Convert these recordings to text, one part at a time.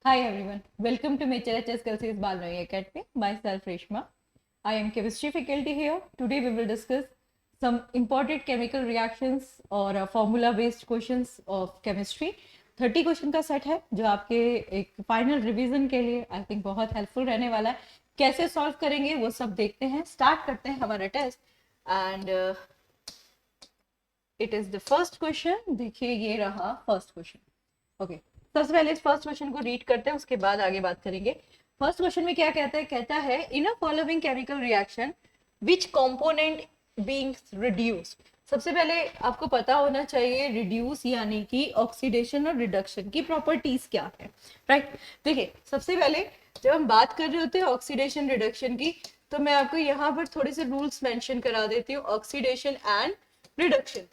Hi everyone, welcome to HLHS Kelsey's Balnoy Academy. Myself Reshma. I am chemistry faculty here. Today we will discuss some important chemical reactions और formula based questions of chemistry. 30 question का set है जो आपके एक final revision के लिए I think बहुत helpful रहने वाला है. कैसे सॉल्व करेंगे वो सब देखते हैं. स्टार्ट करते हैं हमारा test and it is the first question. देखिए ये रहा फर्स्ट क्वेश्चन. ओके, सबसे पहले इस फर्स्ट क्वेश्चन को रीड करते हैं, उसके बाद आगे बात करेंगे. फर्स्ट क्वेश्चन में क्या कहता है? कहता है in a following chemical reaction which component being reduced. सबसे पहले आपको पता होना चाहिए रिड्यूस यानी कि ऑक्सीडेशन और रिडक्शन की प्रॉपर्टीज क्या है, राइट? देखिए सबसे पहले जब हम बात कर रहे होते हैं ऑक्सीडेशन रिडक्शन की, तो मैं आपको यहाँ पर थोड़े से रूल्स मेंशन करा देती हूँ. ऑक्सीडेशन एंड रिडक्शन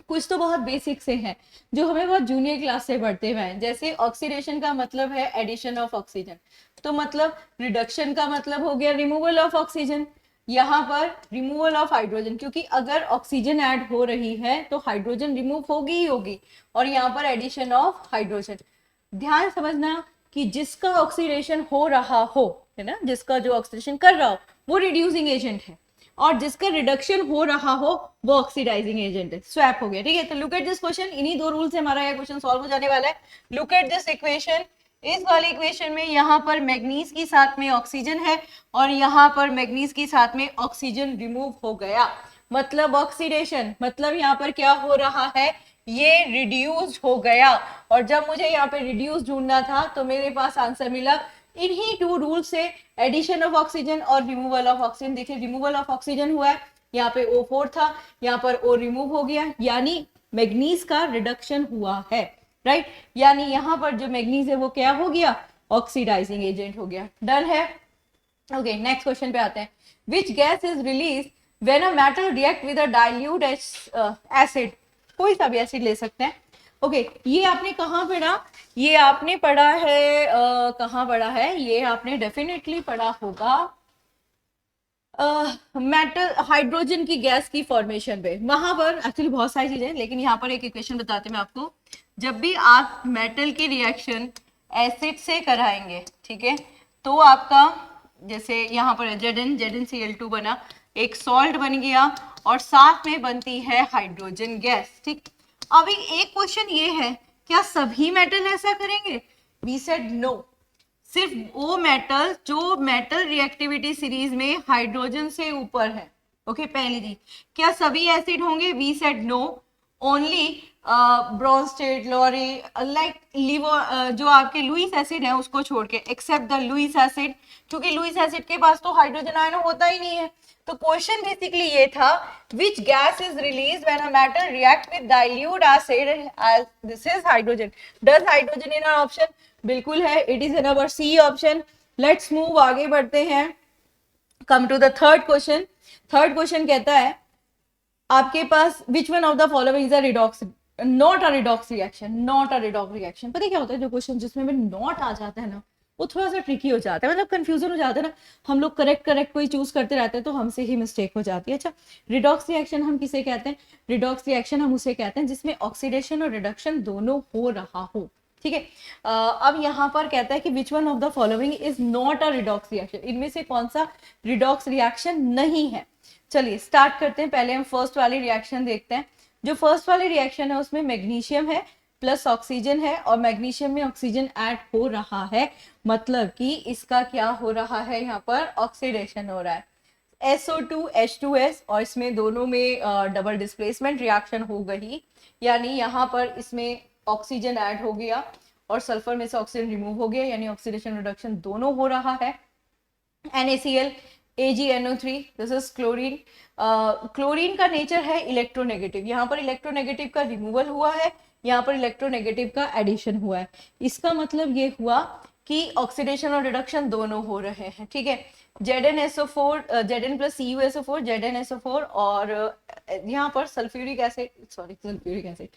कुछ तो बहुत बेसिक से हैं जो हमें बहुत जूनियर क्लास से पढ़ते हुए हैं. जैसे ऑक्सीडेशन का मतलब है एडिशन ऑफ ऑक्सीजन, तो मतलब रिडक्शन का मतलब हो गया रिमूवल ऑफ ऑक्सीजन. यहाँ पर रिमूवल ऑफ हाइड्रोजन, क्योंकि अगर ऑक्सीजन ऐड हो रही है तो हाइड्रोजन रिमूव होगी ही होगी, और यहाँ पर एडिशन ऑफ हाइड्रोजन. ध्यान समझना कि जिसका ऑक्सीडेशन हो रहा हो, है ना, जिसका जो ऑक्सीडेशन कर रहा हो वो रिड्यूसिंग एजेंट है, और जिसका रिडक्शन हो रहा हो वो ऑक्सीडाइजिंग एजेंट है. स्वैप हो गया, ठीक है? तो लुक एट दिस क्वेश्चन. इन्हीं दो रूल से हमारा यह क्वेश्चन सॉल्व हो जाने वाला है. Look at this equation. इस वाले इक्वेशन में यहाँ पर मैग्नीज की साथ में ऑक्सीजन है और यहाँ पर मैग्नीज की साथ में ऑक्सीजन रिमूव हो गया, मतलब ऑक्सीडेशन. मतलब यहाँ पर क्या हो रहा है? ये रिड्यूस हो गया. और जब मुझे यहाँ पे रिड्यूस ढूंढना था तो मेरे पास आंसर मिला इन्हीं टू रूल से, एडिशन ऑफ ऑक्सीजन और रिमूवल ऑफ ऑक्सीजन. देखिए रिमूवल ऑफ ऑक्सीजन हुआ है, यहाँ पे O4 था, यहाँ पर O रिमूव हो गया, यानी मैग्नीज का रिडक्शन हुआ है, राइट? यानी यहाँ पर जो मैग्नीज है वो क्या हो गया? ऑक्सीडाइजिंग एजेंट हो गया. डन है. ओके, नेक्स्ट क्वेश्चन पे आते हैं. Which gas is release when a metal react with a dilute acid. कोई सा भी एसिड ले सकते हैं. ओके, ये आपने कहाँ पढ़ा? ये आपने पढ़ा है कहाँ पढ़ा है? ये आपने डेफिनेटली पढ़ा होगा मेटल हाइड्रोजन की गैस की फॉर्मेशन पे. वहां पर एक्चुअली बहुत सारी चीजें, लेकिन यहाँ पर एक इक्वेशन बताते मैं आपको. जब भी आप मेटल की रिएक्शन एसिड से कराएंगे, ठीक है, तो आपका जैसे यहाँ पर ZnCl2 बना, एक सॉल्ट बन गया और साथ में बनती है हाइड्रोजन गैस, ठीक. अभी एक क्वेश्चन ये है, क्या सभी मेटल ऐसा करेंगे? We said no. सिर्फ वो मेटल जो मेटल रिएक्टिविटी सीरीज में हाइड्रोजन से ऊपर है. ओके, पहली चीज, क्या सभी एसिड होंगे? We said no. Only Bronsted, Lowry, like लिवो, जो आपके लुइस एसिड है उसको छोड़ के, एक्सेप्ट द लुइस एसिड, क्योंकि लुइस एसिड के पास तो हाइड्रोजन आयन होता ही नहीं है. तो क्वेश्चन बेसिकली ये था, which gas is released when a metal react with dilute acid as this is hydrogen. Does hydrogen in our option? बिल्कुल है, it is in our C option. Let's move, आगे बढ़ते हैं. Come to the third question. Third question कहता है आपके पास which one of the following is a redox, not a redox reaction, not a redox reaction. पता क्या होता है, जो क्वेश्चन जिसमें भी नॉट आ जाता है ना वो थोड़ा सा ट्रिकी हो जाता है, मतलब कंफ्यूजन हो जाता है ना. हम लोग करेक्ट कोई चूज करते रहते हैं तो हमसे ही मिस्टेक हो जाती है. अच्छा, रिडॉक्स रिएक्शन हम किसे कहते हैं? रिडॉक्स रिएक्शन हम उसे कहते हैं जिसमें ऑक्सीडेशन और रिडक्शन दोनों हो रहा हो, ठीक है. अब यहाँ पर कहता है कि विच one of the following is not a redox reaction. इनमें से कौन सा रिडॉक्स रिएक्शन नहीं है? चलिए स्टार्ट करते हैं. पहले हम फर्स्ट वाली रिएक्शन देखते हैं. जो फर्स्ट वाली रिएक्शन है उसमें मैग्नीशियम है प्लस ऑक्सीजन है, और मैग्नीशियम में ऑक्सीजन ऐड हो रहा है, मतलब कि इसका क्या हो रहा है? यहाँ पर ऑक्सीडेशन हो रहा है. SO2H2S, और इसमें दोनों में डबल डिस्प्लेसमेंट रिएक्शन हो गई, यानी यहाँ पर इसमें ऑक्सीजन ऐड हो गया और सल्फर में से ऑक्सीजन रिमूव हो गया, यानी ऑक्सीडेशन रिडक्शन दोनों हो रहा है. NaCl, AgNO3, this is chlorine. Chlorine का नेचर है इलेक्ट्रोनेगेटिव. यहाँ पर इलेक्ट्रोनेगेटिव का रिमूवल हुआ है, यहाँ पर इलेक्ट्रोनेगेटिव का एडिशन हुआ है. इसका मतलब ये हुआ कि ऑक्सीडेशन और रिडक्शन दोनों हो रहे हैं, ठीक है. ZnSO4, Zn plus CuSO4, ZnSO4, और यहाँ पर sulphuric acid, sorry sulphuric acid,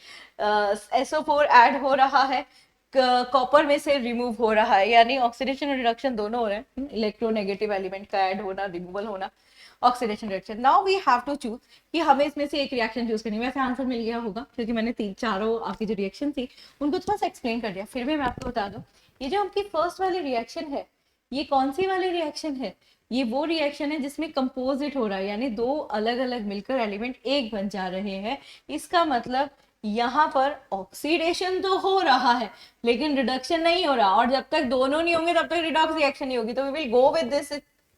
SO4 add हो रहा है. कॉपर में से रिमूव हो रहा है, यानी ऑक्सीडेशन और रिडक्शन दोनों हो रहे हैं, इलेक्ट्रोनेगेटिव एलिमेंट का ऐड होना, रिमूवल होना, oxidation reduction. Now we have to choose कि हमें इसमें से एक रिएक्शन चूज करनी है। वैसे आंसर मिल गया होगा क्योंकि मैंने तीन चारों आपकी जो रिएक्शन थी उनको थोड़ा सा एक्सप्लेन कर दिया, फिर भी मैं आपको बता दूं, ये जो आपकी फर्स्ट वाली रिएक्शन है, ये कौन सी वाली रिएक्शन है? ये वो रिएक्शन है जिसमें कंपोजिट हो रहा है, यानी दो अलग अलग मिलकर एलिमेंट एक बन जा रहे हैं। इसका मतलब यहाँ पर ऑक्सीडेशन तो हो रहा है लेकिन रिडक्शन नहीं हो रहा, और जब तक दोनों नहीं होंगे तब तक रिडॉक्स रिएक्शन नहीं होगी, तो we will go with this.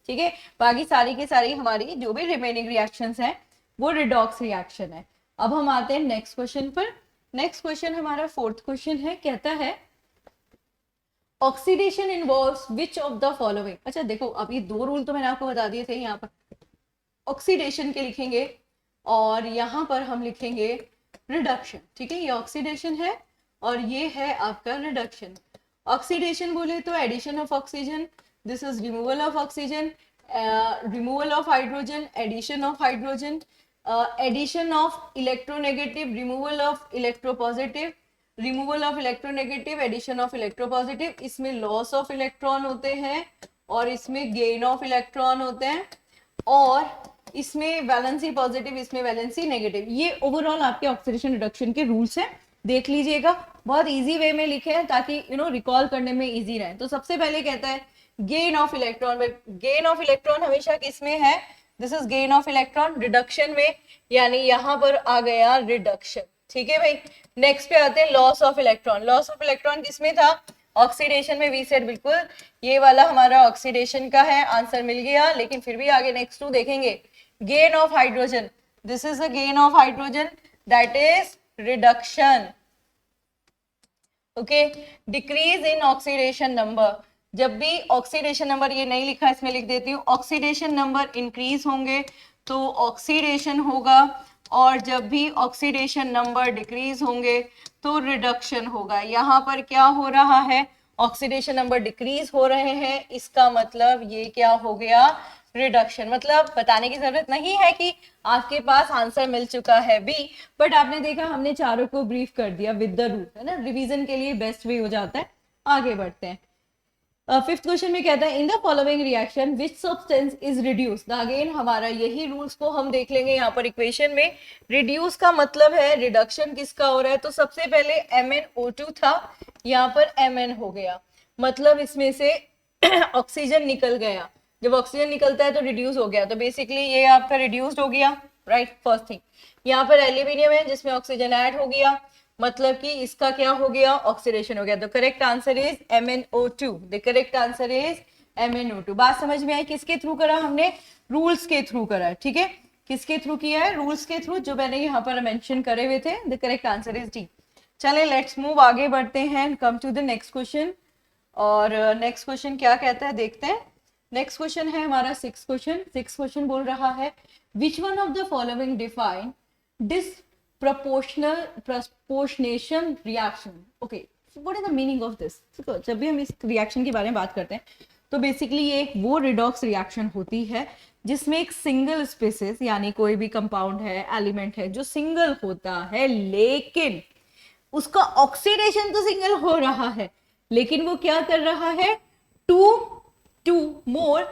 ठीक है, बाकी सारी की सारी हमारी जो भी रिमेनिंग रिएक्शंस हैं वो रिडॉक्स रिएक्शन है। अब हम आते हैं नेक्स्ट क्वेश्चन पर। नेक्स्ट क्वेश्चन हमारा फोर्थ क्वेश्चन है, कहता है oxidation involves which of the following. अच्छा देखो, अब ये दो रूल तो मैंने आपको बता दिए थे, यहाँ पर ऑक्सीडेशन के लिखेंगे और यहाँ पर हम लिखेंगे रिडक्शन। ठीक है, ये ऑक्सीडेशन है और ये है आपका रिडक्शन। ऑक्सीडेशन बोले तो addition of oxygen, this is removal of oxygen, removal of hydrogen, addition of hydrogen, addition of electronegative, removal of electropositive, removal of electronegative, addition of electropositive. इसमें लॉस ऑफ इलेक्ट्रॉन होते हैं और इसमें gain of electron होते हैं, और इसमें valency positive, इसमें वैलेंसी नेगेटिव। ये ओवरऑल आपके ऑक्सीडेशन रिडक्शन के रूल्स हैं, देख लीजिएगा, बहुत इजी वे में लिखे हैं ताकि रिकॉल करने में इजी रहे। तो सबसे पहले कहता है gain of electron. Gain of electron हमेशा किसमें है? This is gain of electron reduction में, यानी यहां पर आ गया रिडक्शन। ठीक है भाई, नेक्स्ट पे आते हैं loss of electron. Loss of electron किसमें था? ऑक्सीडेशन में। वी सेड बिल्कुल ये वाला हमारा ऑक्सीडेशन का है, आंसर मिल गया। लेकिन फिर भी आगे नेक्स्ट टू देखेंगे। Gain of hydrogen, this is the gain of hydrogen, that is reduction. Okay, decrease in oxidation number. जब भी ऑक्सीडेशन नंबर, ये नहीं लिखा इसमें लिख देती हूँ, ऑक्सीडेशन नंबर इंक्रीज होंगे तो ऑक्सीडेशन होगा, और जब भी ऑक्सीडेशन नंबर डिक्रीज होंगे तो रिडक्शन होगा। यहाँ पर क्या हो रहा है? ऑक्सीडेशन नंबर डिक्रीज हो रहे हैं, इसका मतलब ये क्या हो गया? रिडक्शन। मतलब बताने की जरूरत नहीं है कि आपके पास आंसर मिल चुका है बी, बट आपने देखा हमने चारों को ब्रीफ कर दिया विद द रूल, है ना, रिवीजन के लिए बेस्ट वे हो जाता है। आगे बढ़ते हैं। फिफ्थ क्वेश्चन में कहता है in the following reaction which substance is reduced. Again हमारा यही रूल्स को हम देख लेंगे यहाँ पर इक्वेशन में। रिड्यूस का मतलब है रिडक्शन किसका हो रहा है, तो सबसे पहले MnO2 था, यहाँ पर Mn हो गया, मतलब इसमें से ऑक्सीजन निकल गया। जब ऑक्सीजन निकलता है तो रिड्यूस हो गया, तो बेसिकली ये आपका रिड्यूस्ड हो गया, राइट, फर्स्ट थिंग। यहाँ पर एल्यूमिनियम है जिसमें ऑक्सीजन ऐड हो गया, मतलब कि इसका क्या हो गया? ऑक्सीडेशन हो गया। The correct answer is MnO2। The correct answer is MnO2। बात समझ में आई? किसके थ्रू करा हमने? रूल्स के थ्रू करा। ठीक है, किसके थ्रू किया है? रूल्स के थ्रू, जो मैंने यहाँ पर मेंशन करे हुए थे। The correct answer is D. चले लेट्स मूव, आगे बढ़ते हैं, come to the next question. और नेक्स्ट क्वेश्चन क्या कहता है देखते हैं। नेक्स्ट क्वेश्चन है हमारा सिक्स क्वेश्चन। सिक्स क्वेश्चन बोल रहा है which one of the following define dis proportionation reaction। okay, so what is the meaning of this? तो जब भी हम इस रिएक्शन के बारे में बात करते हैं तो बेसिकली ये एक वो रिडॉक्स रिएक्शन होती है जिसमें एक सिंगल स्पीसीज, यानी कोई भी कंपाउंड है, एलिमेंट है जो सिंगल होता है, लेकिन उसका ऑक्सीडेशन तो सिंगल हो रहा है, लेकिन वो क्या कर रहा है? टू मोर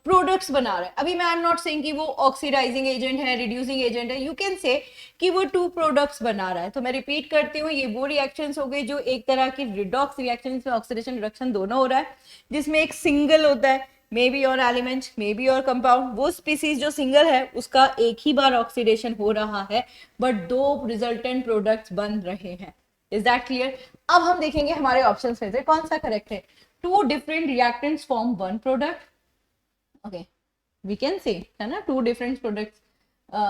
प्रोडक्ट्स बना रहा है। अभी मैं आई एम नॉट सेइंग कि वो ऑक्सीडाइजिंग एजेंट है, रिड्यूसिंग एजेंट है, यू कैन से कि वो टू प्रोडक्ट्स बना रहा है। तो मैं रिपीट करती हूँ, ये वो रिएक्शंस हो गए जो एक तरह की रिडॉक्स रिएक्शन, इसमें ऑक्सीडेशन रिडक्शन दोनों हो रहा है, जिसमें एक सिंगल होता है, मे बी और एलिमेंट, मे बी और कंपाउंड। वो स्पीसीज जो सिंगल है उसका एक ही बार ऑक्सीडेशन हो रहा है, बट दो रिजल्टेंट प्रोडक्ट्स बन रहे हैं। Is that clear? अब हम देखेंगे हमारे ऑप्शन में से कौन सा करेक्ट है। Two different reactants form one product. Okay, we can say, है ना, टू डिफरेंट प्रोडक्ट्स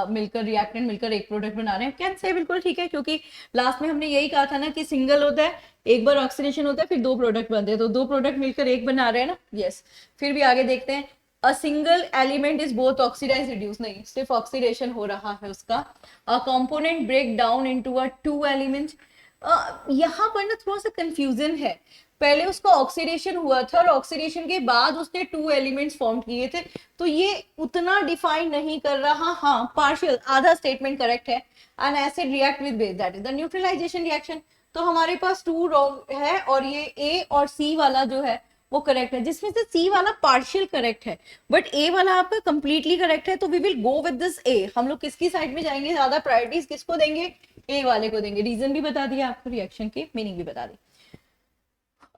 मिलकर, रिएक्टेंट मिलकर एक प्रोडक्ट बना रहे हैं, कैन से, बिल्कुल ठीक है, क्योंकि लास्ट में हमने यही कहा था ना कि सिंगल होता है, एक बार ऑक्सीडेशन होता है, फिर दो प्रोडक्ट बनते हैं, तो दो प्रोडक्ट मिलकर एक बना रहे हैं ना। यस, फिर भी आगे देखते हैं। A single element is both oxidise reduce, नहीं, सिर्फ ऑक्सीडेशन हो रहा है उसका। A component break down into a two element. यहाँ पर ना थोड़ा सा कंफ्यूजन है, पहले उसका ऑक्सीडेशन हुआ था और ऑक्सीडेशन के बाद उसने टू एलिमेंट्स फॉर्म किए थे, तो ये उतना डिफाइन नहीं कर रहा। हाँ, पार्शियल, आधा स्टेटमेंट करेक्ट है। An acid react with base, that is the neutralisation reaction. तो हमारे पास 2 रॉन्ग है और ये ए और सी वाला जो है वो करेक्ट है, जिसमें से सी वाला पार्शियल करेक्ट है बट ए वाला आपका कंप्लीटली करेक्ट है। तो we will go with this A. हम लोग किसकी साइड में जाएंगे, ज्यादा प्रायोरिटीज किसको देंगे, ए वाले को देंगे। रीजन भी बता दिया आपको, रिएक्शन की मीनिंग भी बता दी।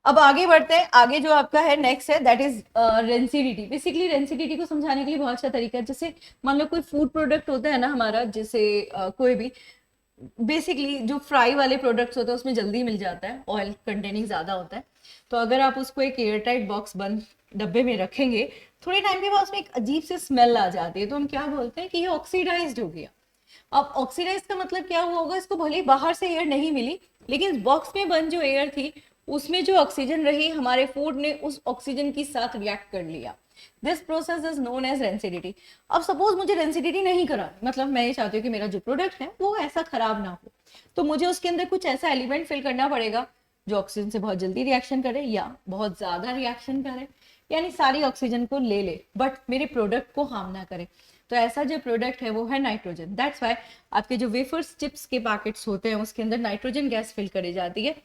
अब आगे बढ़ते हैं, आगे जो आपका है नेक्स्ट है that is rancidity. Basically rancidity को समझाने के लिए बहुत अच्छा तरीका है। जैसे मान लो कोई फूड प्रोडक्ट होता है ना हमारा, जैसे कोई भी बेसिकली जो फ्राई वाले प्रोडक्ट्स होते हैं उसमें जल्दी मिल जाता है, ऑयल कंटेनिंग ज्यादा होता है। तो अगर आप उसको एक एयरटाइट बॉक्स बंद डब्बे में रखेंगे, थोड़े टाइम के बाद उसमें एक अजीब से स्मेल आ जाती है, तो हम क्या बोलते हैं कि ये ऑक्सीडाइज्ड हो गया। अब ऑक्सीडाइज का मतलब क्या हुआ होगा, इसको भले बाहर से एयर नहीं मिली लेकिन बॉक्स में बंद जो एयर थी उसमें जो ऑक्सीजन रही, हमारे फूड ने उस ऑक्सीजन के साथ रिएक्ट कर लिया। This process is known as rancidity. अब सपोज मुझे रेंसिडिटी नहीं करा, मतलब मैं ये चाहती हूँ कि मेरा जो प्रोडक्ट है वो ऐसा खराब ना हो, तो मुझे उसके अंदर कुछ ऐसा एलिमेंट फिल करना पड़ेगा जो ऑक्सीजन से बहुत जल्दी रिएक्शन करे या बहुत ज्यादा रिएक्शन करे, यानी सारी ऑक्सीजन को ले ले बट मेरे प्रोडक्ट को हार्म ना करे। तो ऐसा जो प्रोडक्ट है वो है नाइट्रोजन। दैट्स वाई आपके जो वेफर्स चिप्स के पैकेट्स होते हैं उसके अंदर नाइट्रोजन गैस फिल करी जाती है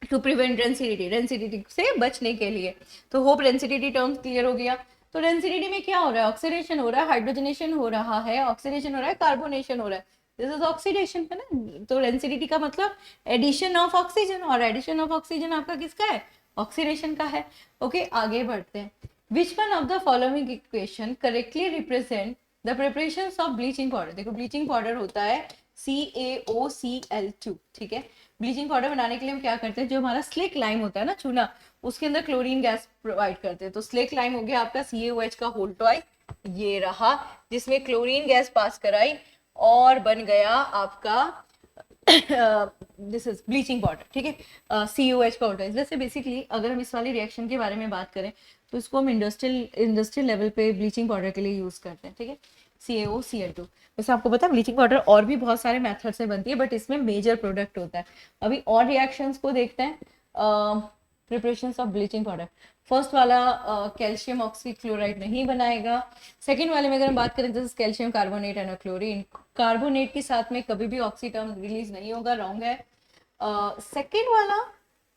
टू प्रिवेंट रेंसिडिटी, रेंसिडिटी से बचने के लिए। तो होप रेंसिडिटी टर्म्स क्लियर हो गया। तो रेंसिडिटी में क्या हो रहा है, ऑक्सीडेशन हो रहा है, हाइड्रोजनेशन हो रहा है, ऑक्सीडेशन हो रहा है, कार्बोनेशन हो रहा है, दिस इज ऑक्सीडेशन है ना। तो रेंसिडिटी का मतलब एडिशन ऑफ ऑक्सीजन, और एडिशन ऑफ ऑक्सीजन आपका किसका है, ऑक्सीडेशन का है। ओके आगे बढ़ते हैं। विच one of the following equation correctly represent the preparations of bleaching powder. देखो ब्लीचिंग पाउडर होता है CaOCl2, ठीक है। ब्लीचिंग पाउडर बनाने के लिए हम क्या करते हैं, जो हमारा स्लिक लाइम होता है ना चूना, उसके अंदर क्लोरीन गैस प्रोवाइड करते हैं। तो स्लिक लाइम हो गया आपका CaOH का होल टॉय, ये रहा जिसमें क्लोरीन गैस पास कराई और बन गया आपका दिस इज ब्लीचिंग पाउडर, ठीक है। CaOH का होल टॉय। वैसे बेसिकली अगर हम इस वाली रिएक्शन के बारे में बात करें तो इसको हम इंडस्ट्रियल लेवल पे ब्लीचिंग पाउडर के लिए यूज करते हैं, ठीक है। CaOCl2। वैसे आपको पता है ब्लीचिंग पाउडर और भी बहुत सारे मेथड से बनती है बट इसमें मेजर प्रोडक्ट होता है। अभी और रिएक्शंस को देखते हैं, preparations of bleaching powder. First वाला कैल्शियम ऑक्सीक्लोराइड नहीं बनाएगा। सेकेंड वाले में अगर हम बात करें तो calcium carbonate and chlorine, carbonate के साथ में कभी भी ऑक्सी टर्म रिलीज नहीं होगा, रॉन्ग है। सेकेंड वाला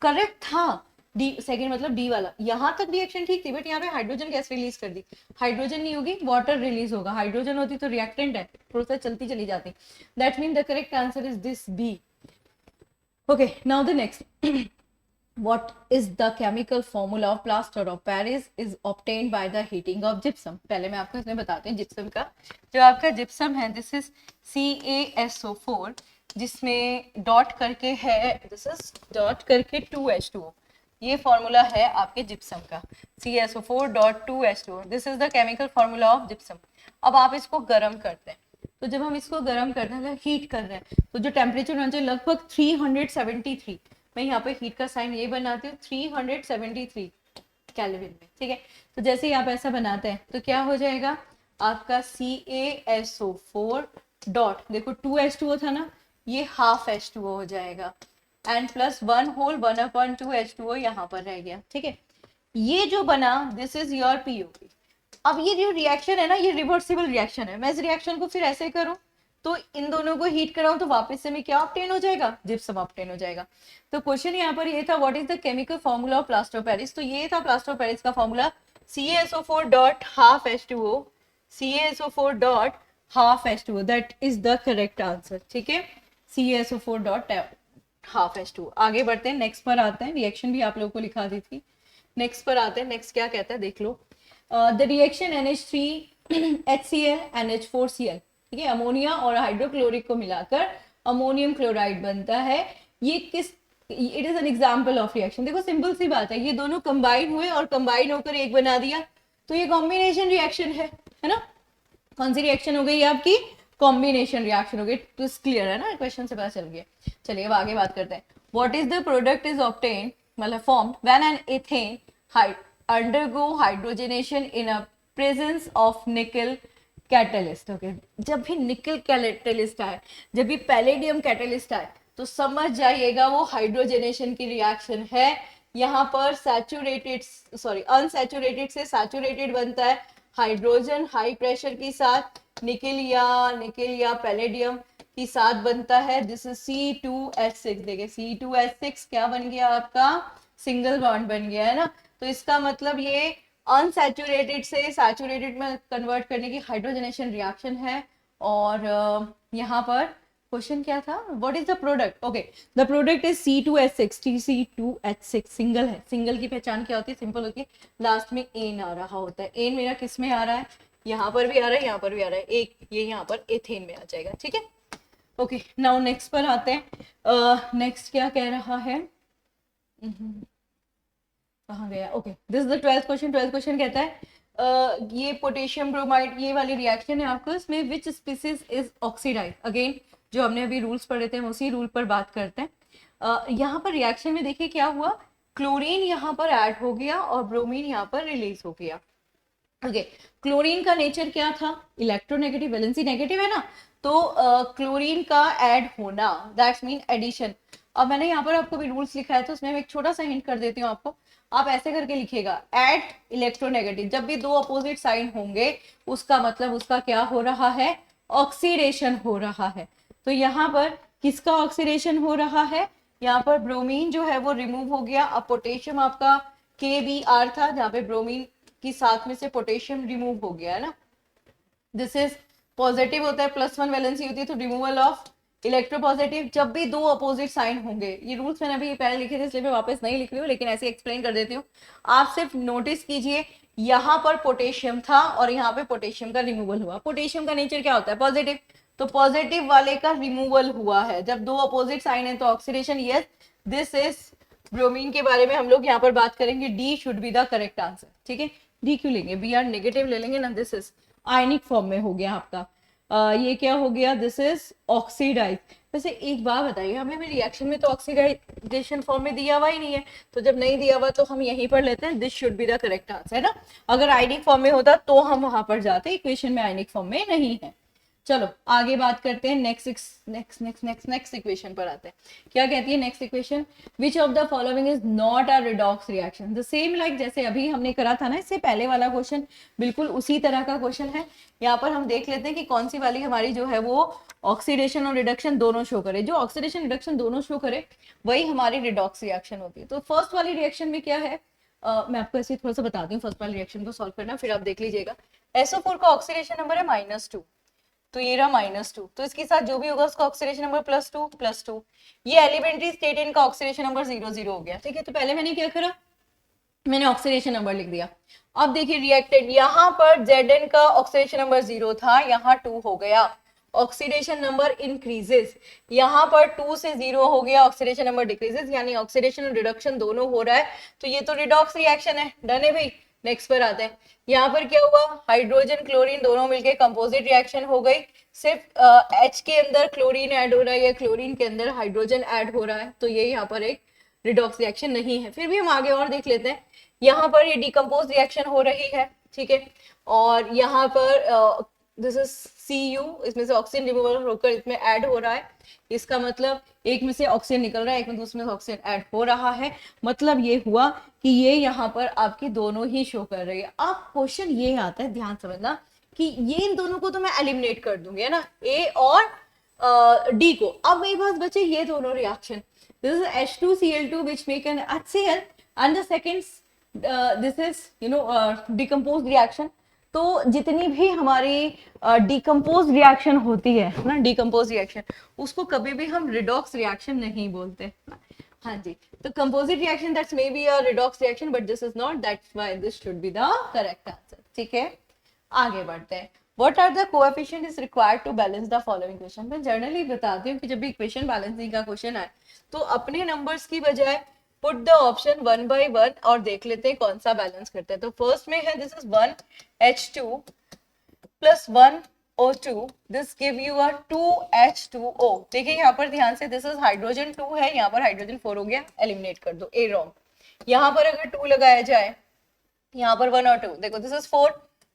करेक्ट था, डी सेकेंड मतलब डी वाला, यहाँ तक रिएक्शन ठीक थी बट यहाँ पे हाइड्रोजन गैस रिलीज कर दी। हाइड्रोजन नहीं होगी, वाटर रिलीज होगा, हाइड्रोजन होती तो रिएक्टेंट है, प्रोसेस चलती चली जाती। That mean the correct answer is this B. Okay now the next, what is the chemical formula of plaster of Paris is obtained by the heating of gypsum। पहले मैं आपको इसमें बताती हूँ जिप्सम का। जो आपका जिप्सम है दिस इज CaSO4, जिसमें डॉट करके है, दिस इज डॉट करके 2H2O, ये फॉर्मूला है आपके जिप्सम का, CaSO4.2H2O। This is the chemical formula of gypsum. अब आप इसको गर्म करते हैं, तो जब हम इसको गर्म करते हैं, हीट कर रहे हैं, तो जो टेम्परेचर होना चाहिए लगभग 373, मैं यहाँ पे हीट का साइन ये बनाती हूँ 373 केल्विन में, ठीक है। तो जैसे ही आप ऐसा बनाते हैं तो क्या हो जाएगा आपका CaSO4 डॉट, देखो 2H2O था ना, ये हाफ H2O हो जाएगा एंड प्लस 1 होल 1/2H2O यहाँ पर रह गया, ठीक है। ये जो बना दिस इज योर POP। अब ये जो रिएक्शन है ना, ये रिवर्सिबल रिएक्शन है। मैं इस रिएक्शन को फिर ऐसे करूं तो इन दोनों को हीट कराऊं तो वापस से मैं क्या ऑब्टेन हो जाएगा, जिप्सम ऑब्टेन हो जाएगा। तो क्वेश्चन यहाँ पर ये था what is the chemical formula of plaster of Paris. तो ये था प्लास्टर ऑफ पेरिस का formula CaSO4 dot half H2O, CaSO4 dot half H2O, that is the correct answer, ठीक है। CaSO4 dot half H2O। आगे बढ़ते हैं, नेक्स्ट पर आते हैं। रिएक्शन भी आप लोगों को लिखा दी थी, नेक्स्ट पर आते हैं। नेक्स्ट क्या कहता है देख लो, the reaction NH3 HCl NH4Cl, ठीक है, अमोनिया और हाइड्रोक्लोरिक को मिलाकर अमोनियम क्लोराइड बनता है। ये किस, it is an example of reaction. देखो सिंपल सी बात है, ये दोनों कंबाइन हुए और कंबाइन होकर एक बना दिया, तो ये कॉम्बिनेशन रिएक्शन है ना। कौन सी रिएक्शन हो गई आपकी, कॉम्बिनेशन रिएक्शन हो गई। तो क्लियर है ना, क्वेश्चन से पता चल गया। चलिए अब आगे बात करते हैं। What is the product is obtain मतलब formed when an ethene undergo hydrogenation in a presence of nickel catalyst। Okay, जब भी निकल कैटेलिस्ट आए, जब भी पैलेडियम कैटेलिस्ट आए, तो समझ जाइएगा वो हाइड्रोजनेशन की रिएक्शन है। यहाँ पर सैचुरेटेड अनसैचुरेटेड से सैचुरेटेड बनता है हाइड्रोजन हाई प्रेशर के साथ, निकल या पैलेडियम कि 7 बनता है, दिस इज C2H6। देखिए C2H6 क्या बन गया आपका, सिंगल बॉन्ड बन गया है ना। तो इसका मतलब ये अनसैचुरेटेड से सैचुरेटेड में कन्वर्ट करने की हाइड्रोजनेशन रिएक्शन है। और यहाँ पर क्वेश्चन क्या था, what is the product, okay the product is C2H6, TC2H6 single है। सिंगल की पहचान क्या होती है, सिंपल होती है, लास्ट में एन आ रहा होता है। एन मेरा किस में आ रहा है, यहाँ पर भी आ रहा है, यहाँ पर भी आ रहा है, एक ये यहाँ पर एथेन में आ जाएगा, ठीक है। ओके नाउ नेक्स्ट पर आते हैं। नेक्स्ट क्या कह रहा है, कहाँ गया, okay this is the 12th question. 12th question कहता है ये पोटेशियम ब्रोमाइड ये वाली रिएक्शन है आपको, इसमें which species is oxidise. Again जो हमने अभी रूल्स पढ़े थे हम उसी रूल पर बात करते हैं। यहाँ पर रिएक्शन में देखिए क्या हुआ, क्लोरीन यहाँ पर ऐड हो गया और ब्रोमीन यहाँ पर रिलीज हो गया। ओके क्लोरीन का नेचर क्या था, इलेक्ट्रोनेगेटिव, वैलेंसी नेगेटिव है ना, तो क्लोरीन का ऐड होना दैट्स मीन एडिशन। अब मैंने यहाँ पर आपको भी रूल्स लिखा है तो उसमें मैं एक छोटा सा हिंट कर देती हूँ आपको, आप ऐसे करके लिखिएगा, एट इलेक्ट्रोनेगेटिव, जब भी दो अपोजिट साइन होंगे उसका मतलब उसका क्या हो रहा है, ऑक्सीडेशन हो रहा है। तो यहाँ पर किसका ऑक्सीडेशन हो रहा है, यहाँ पर ब्रोमीन जो है वो रिमूव हो गया। अब पोटेशियम आपका KBr था, जहाँ पे ब्रोमीन की साथ में से पोटेशियम रिमूव हो गया है ना, दिस इज पॉजिटिव होता है, +1 वैलेंसी होती है, तो रिमूवल ऑफ इलेक्ट्रोपॉजिटिव। जब भी दो अपोजिट साइन होंगे, ये रूल्स मैंने अभी पहले लिखे थे इसलिए मैं वापस नहीं लिख रही हूँ, लेकिन ऐसे एक्सप्लेन कर देती हूँ। आप सिर्फ नोटिस कीजिए, यहाँ पर पोटेशियम था और यहाँ पे पोटेशियम का रिमूवल हुआ। पोटेशियम का नेचर क्या होता है, पॉजिटिव, तो पॉजिटिव वाले का रिमूवल हुआ है। जब दो अपोजिट साइन है तो oxidation, yes this is bromine के बारे में हम लोग यहाँ पर बात करेंगे। D should be the correct answer, ठीक है। डी क्यों लेंगे, Br नेगेटिव ले लेंगे ना, दिस इज आयनिक फॉर्म में हो गया आपका। ये क्या हो गया, दिस इज ऑक्सीडाइज। वैसे एक बात बताइए, हमें भी रिएक्शन में तो ऑक्सीडाइजेशन फॉर्म में दिया हुआ ही नहीं है, तो जब नहीं दिया हुआ तो हम यहीं पर लेते हैं, this should be the correct answer, है ना। अगर आयनिक फॉर्म में होता तो हम वहां पर जाते, इक्वेशन में आयनिक फॉर्म में नहीं है। चलो आगे बात करते हैं, नेक्स्ट इक्वेशन पर आते हैं। क्या कहती है next equation, which of the following is not a redox reaction. The same like जैसे अभी हमने करा था ना, इससे पहले वाला क्वेश्चन बिल्कुल उसी तरह का क्वेश्चन है। यहाँ पर हम देख लेते हैं कि कौन सी वाली हमारी जो है वो ऑक्सीडेशन और रिडक्शन दोनों शो करे। जो ऑक्सीडेशन रिडक्शन दोनों शो करे वही हमारी रिडॉक्स रिएक्शन होती है। तो फर्स्ट वाली रिएक्शन में क्या है, मैं आपको ऐसे थोड़ा सा बताती हूँ, फर्स्ट वाली रिएक्शन को सॉल्व करना फिर आप देख लीजिएगा। SO4 का ऑक्सीडेशन नंबर है -2, तो ये रहा -2, तो इसके साथ जो भी होगा उसका ऑक्सीडेशन नंबर +2। ये एलिमेंट्री स्टेट इनका ऑक्सीडेशन नंबर 0 हो गया, ठीक है। तो पहले मैंने क्या करा, मैंने ऑक्सीडेशन नंबर लिख दिया। अब देखिए रिएक्टेड, यहाँ पर Zn का ऑक्सीडेशन नंबर 0 था, यहाँ 2 हो गया, ऑक्सीडेशन नंबर इंक्रीजेस। यहाँ पर 2 से 0 हो गया, ऑक्सीडेशन नंबर डिक्रीजेस, यानी ऑक्सीडेशन और रिडक्शन दोनों हो रहा है, तो ये तो रिडॉक्स रिएक्शन है, डन है भाई। नेक्स्ट पर आते हैं, यहाँ पर क्या हुआ, हाइड्रोजन क्लोरीन दोनों मिलके कंपोजिट रिएक्शन हो गई। सिर्फ H के अंदर क्लोरीन ऐड हो रहा है या क्लोरीन के अंदर हाइड्रोजन ऐड हो रहा है, तो ये यहाँ पर एक रिडॉक्स रिएक्शन नहीं है। फिर भी हम आगे और देख लेते हैं, यहाँ पर ये डिकम्पोज रिएक्शन हो रही है, ठीक है। और यहाँ पर दिस इज Cu, इसमें से ऑक्सीजन रिमूवल होकर इसमें ऐड हो रहा है, इसका मतलब एक में से ऑक्सीजन निकल रहा है, एक में दूसरे में ऑक्सीजन ऐड हो रहा है। मतलब ये हुआ कि ये यहाँ पर आपकी दोनों ही शो कर रही है। अब क्वेश्चन ये आता है, ध्यान समझना, कि ये इन दोनों को तो मैं एलिमिनेट कर दूंगी, है ना, A और D को। अब मेरे पास बचे ये दोनों reaction, this is H2Cl2 which make an HCl and the second this is decomposed reaction। तो जितनी भी हमारी डिकम्पोज रिएक्शन होती है ना, डिकम्पोज रिएक्शन, उसको कभी भी हम रिडॉक्स रिएक्शन नहीं बोलते। हाँ जी, तो composite reaction that's may be a redox reaction but this is not, that's why this should be the correct answer, ठीक है। आगे बढ़ते हैं, what are the coefficient is required to balance the following equation. मैं generally बताती हूँ कि जब भी इक्वेशन बैलेंसिंग का क्वेश्चन आए तो अपने नंबर्स की बजाय पुट द ऑप्शन 1 by 1 और देख लेते हैं कौन सा बैलेंस करते हैं। तो फर्स्ट में है this is 1H2 plus 1O2, this give you a 2H2O। देखिए यहाँ पर ध्यान से, दिस इज हाइड्रोजन 2 है, यहाँ पर हाइड्रोजन 4 हो गया, एलिमिनेट कर दो, ए रॉन्ग। यहाँ पर अगर 2 लगाया जाए, यहाँ पर 1 और 2, देखो this is 4,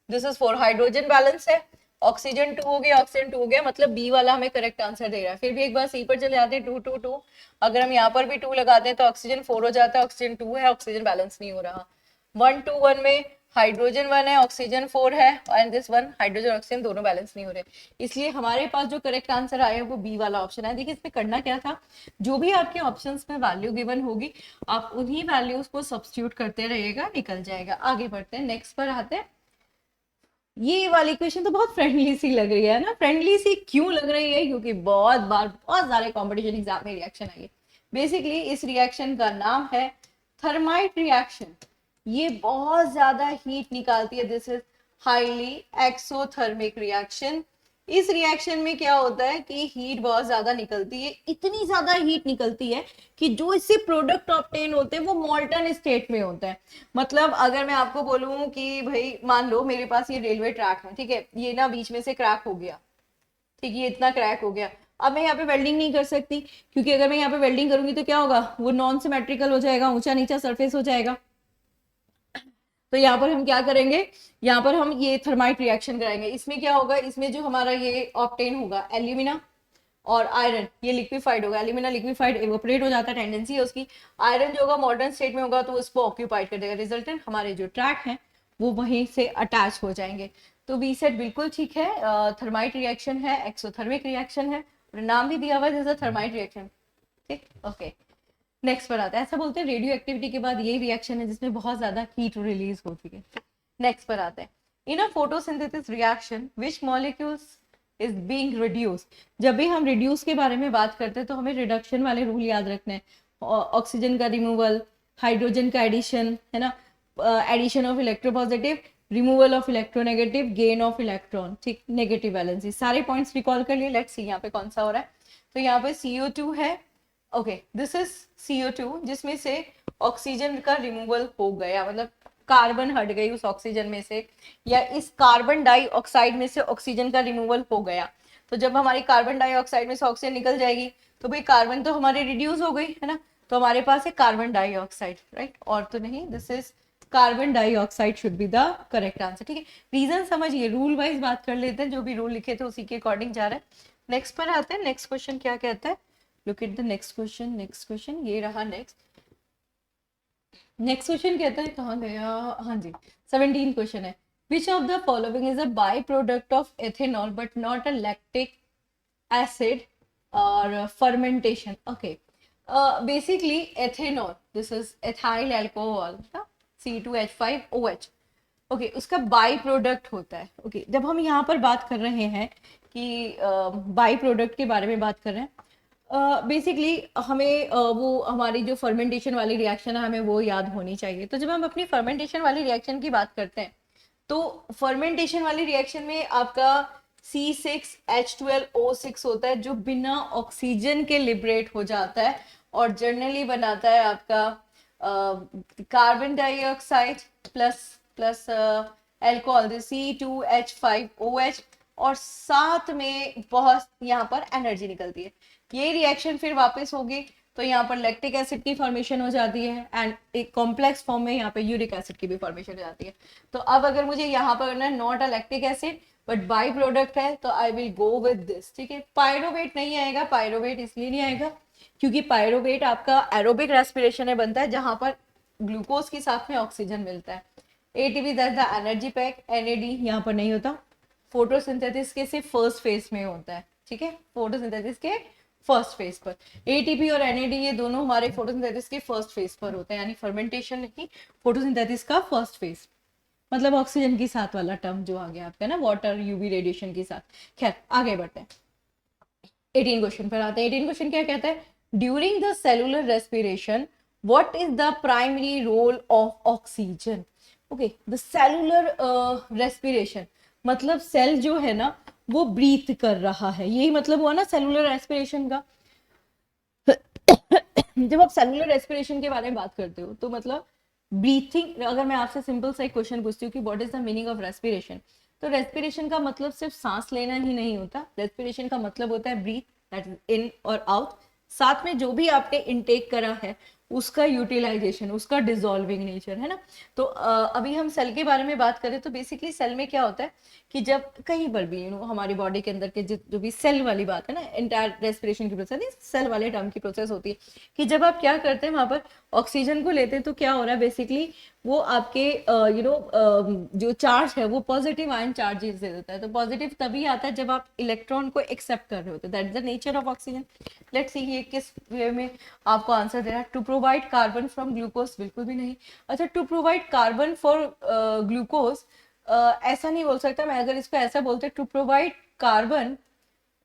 this is 4, hydrogen balance है, ऑक्सीजन 2 हो गया, ऑक्सीजन 2 हो गया, मतलब बी वाला हमें करेक्ट आंसर दे रहा है। फिर भी एक बार सी पर चले जाते हैं, 2 2 2, अगर हम यहाँ पर भी 2 लगाते हैं तो ऑक्सीजन 4 हो जाता है, ऑक्सीजन 2 है, ऑक्सीजन बैलेंस नहीं हो रहा। 1 2 1 में हाइड्रोजन 1 है, ऑक्सीजन 4 है, and this one hydrogen oxygen दोनों बैलेंस नहीं हो रहे, इसलिए हमारे पास जो करेक्ट आंसर आया वो बी वाला ऑप्शन है। देखिए इसमें करना क्या था, जो भी आपके ऑप्शंस में वैल्यू गिवन होगी आप उन्हीं वैल्यूज को सब्स्टिट्यूट करते रहिएगा, निकल जाएगा। आगे बढ़ते हैं, नेक्स्ट पर आते हैं। ये वाली क्वेश्चन तो बहुत फ्रेंडली सी लग रही है ना, फ्रेंडली सी क्यों लग रही है, क्योंकि बहुत बार बहुत सारे कॉम्पिटिशन एग्जाम में रिएक्शन आई है। बेसिकली इस रिएक्शन का नाम है थर्माइट रिएक्शन। ये बहुत ज्यादा हीट निकालती है, this is highly exothermic reaction. इस रिएक्शन में क्या होता है कि हीट बहुत ज्यादा निकलती है, इतनी ज्यादा हीट निकलती है कि जो इससे प्रोडक्ट ऑब्टेन होते हैं वो मॉल्टन स्टेट में होता है। मतलब अगर मैं आपको बोलूं कि भाई मान लो मेरे पास ये रेलवे ट्रैक है, ठीक है, ये ना बीच में से क्रैक हो गया, ठीक है, ये इतना क्रैक हो गया। अब मैं यहाँ पे वेल्डिंग नहीं कर सकती, क्योंकि अगर मैं यहाँ पे वेल्डिंग करूंगी तो क्या होगा, वो नॉन सिमेट्रिकल हो जाएगा, ऊंचा नीचा सरफेस हो जाएगा। तो यहाँ पर हम क्या करेंगे, यहाँ पर हम ये थर्माइट रिएक्शन कराएंगे। इसमें क्या होगा, इसमें जो हमारा ये ऑब्टेन होगा एल्यूमिना और आयरन, ये लिक्विफाइड होगा, एल्यूमिना लिक्विफाइड एवोपरेट हो जाता है, टेंडेंसी है उसकी। आयरन जो होगा मॉडर्न स्टेट में होगा तो उसको ऑक्यूपाइड कर देगा, रिजल्टेंट हमारे जो ट्रैक हैं वो वहीं से अटैच हो जाएंगे। तो वी सेट बिल्कुल ठीक है, थर्माइट रिएक्शन है, एक्सोथर्मिक रिएक्शन है, नाम भी दिया हुआ है थर्माइट रिएक्शन। ठीक, ओके। नेक्स्ट पर आता है, ऐसा बोलते हैं रेडियो एक्टिविटी के बाद ये रिएक्शन है जिसमें बहुत ज्यादा हीट रिलीज होती है। नेक्स्ट पर आता है, in a photosynthesis reaction which molecules is being reduce. जब भी हम रिड्यूस के बारे में बात करते हैं तो हमें रिडक्शन वाले रूल याद रखने हैं, ऑक्सीजन का रिमूवल, हाइड्रोजन का एडिशन, है ना, addition of electropositive, removal of electronegative, gain of electron, ठीक, नेगेटिव वैलेंसी, सारे पॉइंट्स रिकॉल कर लिए। लेट्स सी यहाँ पे कौन सा हो रहा है। तो यहाँ पे CO2 है, ओके, दिस इज CO2 जिसमें से ऑक्सीजन का रिमूवल हो गया, मतलब कार्बन हट गई उस ऑक्सीजन में से, या इस कार्बन डाइऑक्साइड में से ऑक्सीजन का रिमूवल हो गया। तो जब हमारी कार्बन डाइऑक्साइड में से ऑक्सीजन निकल जाएगी तो भाई कार्बन तो हमारी रिड्यूस हो गई है ना, तो हमारे पास है कार्बन डाइऑक्साइड, राइट, और तो नहीं, this is carbon dioxide should be the correct answer. ठीक है, रीजन समझिए, रूल वाइज बात कर लेते हैं, जो भी रूल लिखे थे उसी के अकॉर्डिंग जा रहा है। नेक्स्ट पर आते हैं, नेक्स्ट क्वेश्चन क्या कहता है, look at the next question. Next question ये रहा। नेक्स्ट क्वेश्चन कहता है, कहाँ गया, हाँ जी, 17 क्वेश्चन है, which of the following is a by product of ethanol but not a lactic acid और fermentation. Okay, basically ethanol, this is ethyl alcohol, C2H5OH, okay, उसका बाई प्रोडक्ट होता है। ओके, जब हम यहाँ पर बात कर रहे हैं कि बाई प्रोडक्ट के बारे में बात कर रहे हैं, बेसिकली हमें वो हमारी जो फर्मेंटेशन वाली रिएक्शन है हमें वो याद होनी चाहिए। तो जब हम अपनी फर्मेंटेशन वाली रिएक्शन की बात करते हैं तो फर्मेंटेशन वाली रिएक्शन में आपका C6H12O6 होता है जो बिना ऑक्सीजन के लिबरेट हो जाता है और जनरली बनाता है आपका carbon dioxide plus plus alcohol C2H5OH, और साथ में बहुत यहाँ पर एनर्जी निकलती है। ये रिएक्शन फिर वापस होगी तो यहाँ पर लैक्टिक एसिड की फॉर्मेशन हो जाती है एंड एक कॉम्प्लेक्स फॉर्म में यहाँ पे यूरिक एसिड की भी फॉर्मेशन हो जाती है। तो अब अगर मुझे यहाँ पर करना है not a lactic acid but by product है तो I will go with this. ठीक है, पायरोवेट नहीं आएगा, पायरोवेट इसलिए नहीं आएगा क्योंकि पायरोवेट आपका एरोबिक रेस्पिरेशन में बनता है जहां पर ग्लूकोज के साथ में ऑक्सीजन मिलता है। ATP that's the energy pack, NAD यहाँ पर नहीं होता, फोटोसिंथेसिस के सिर्फ फर्स्ट फेज में होता है। ठीक है, फोटोसिंथेसिस के फर्स्ट फेज पर ATP और NAD ये दोनों हमारे फोटोसिंथेसिस के फर्स्ट फेज पर होते हैं, यानी फर्मेंटेशन नहीं, फोटोसिंथेसिस का फर्स्ट फेज, मतलब ऑक्सीजन के साथ वाला टर्म जो आ गया आपका ना, वाटर UV रेडिएशन के साथ। खैर आगे बढ़ते हैं, 18 क्वेश्चन पर आते हैं। 18 क्वेश्चन क्या कहता है, during the cellular respiration what is the primary role of oxygen. Okay, the cellular respiration मतलब सेल जो है ना वो ब्रीथ कर रहा है, यही मतलब हुआ ना सेलुलर रेस्पिरेशन का। जब आप सेलुलर रेस्पिरेशन के बारे में बात करते हो तो मतलब ब्रीथिंग, अगर मैं आपसे सिंपल सा एक क्वेश्चन पूछती हूँ कि what is the meaning of respiration, तो रेस्पिरेशन का मतलब सिर्फ सांस लेना ही नहीं होता, रेस्पिरेशन का मतलब होता है ब्रीथ, दैट इज इन और आउट, साथ में जो भी आपने इनटेक करा है उसका यूटिलाइजेशन, उसका डिसॉल्विंग नेचर, है ना। तो अभी हम सेल के बारे में बात करें तो बेसिकली सेल में क्या होता है कि जब कहीं पर भी हमारी बॉडी के अंदर के जो भी सेल वाली बात है ना, एंटायर रेस्पिरेशन की प्रोसेस सेल वाले टर्म की प्रोसेस होती है कि जब आप क्या करते हैं वहां पर ऑक्सीजन को लेते हैं तो क्या हो रहा है बेसिकली वो आपके जो चार्ज है वो पॉजिटिव आयन चार्जेस दे देता है। तो पॉजिटिव तभी आता है जब आप इलेक्ट्रॉन को एक्सेप्ट कर रहे होते, that is the nature of oxygen. Let's see ये किस वे में आपको आंसर दे रहा है। To provide carbon from glucose, बिल्कुल भी नहीं। अच्छा, to provide carbon for glucose, ऐसा नहीं बोल सकता मैं। अगर इसको ऐसा बोलते टू प्रोवाइड कार्बन,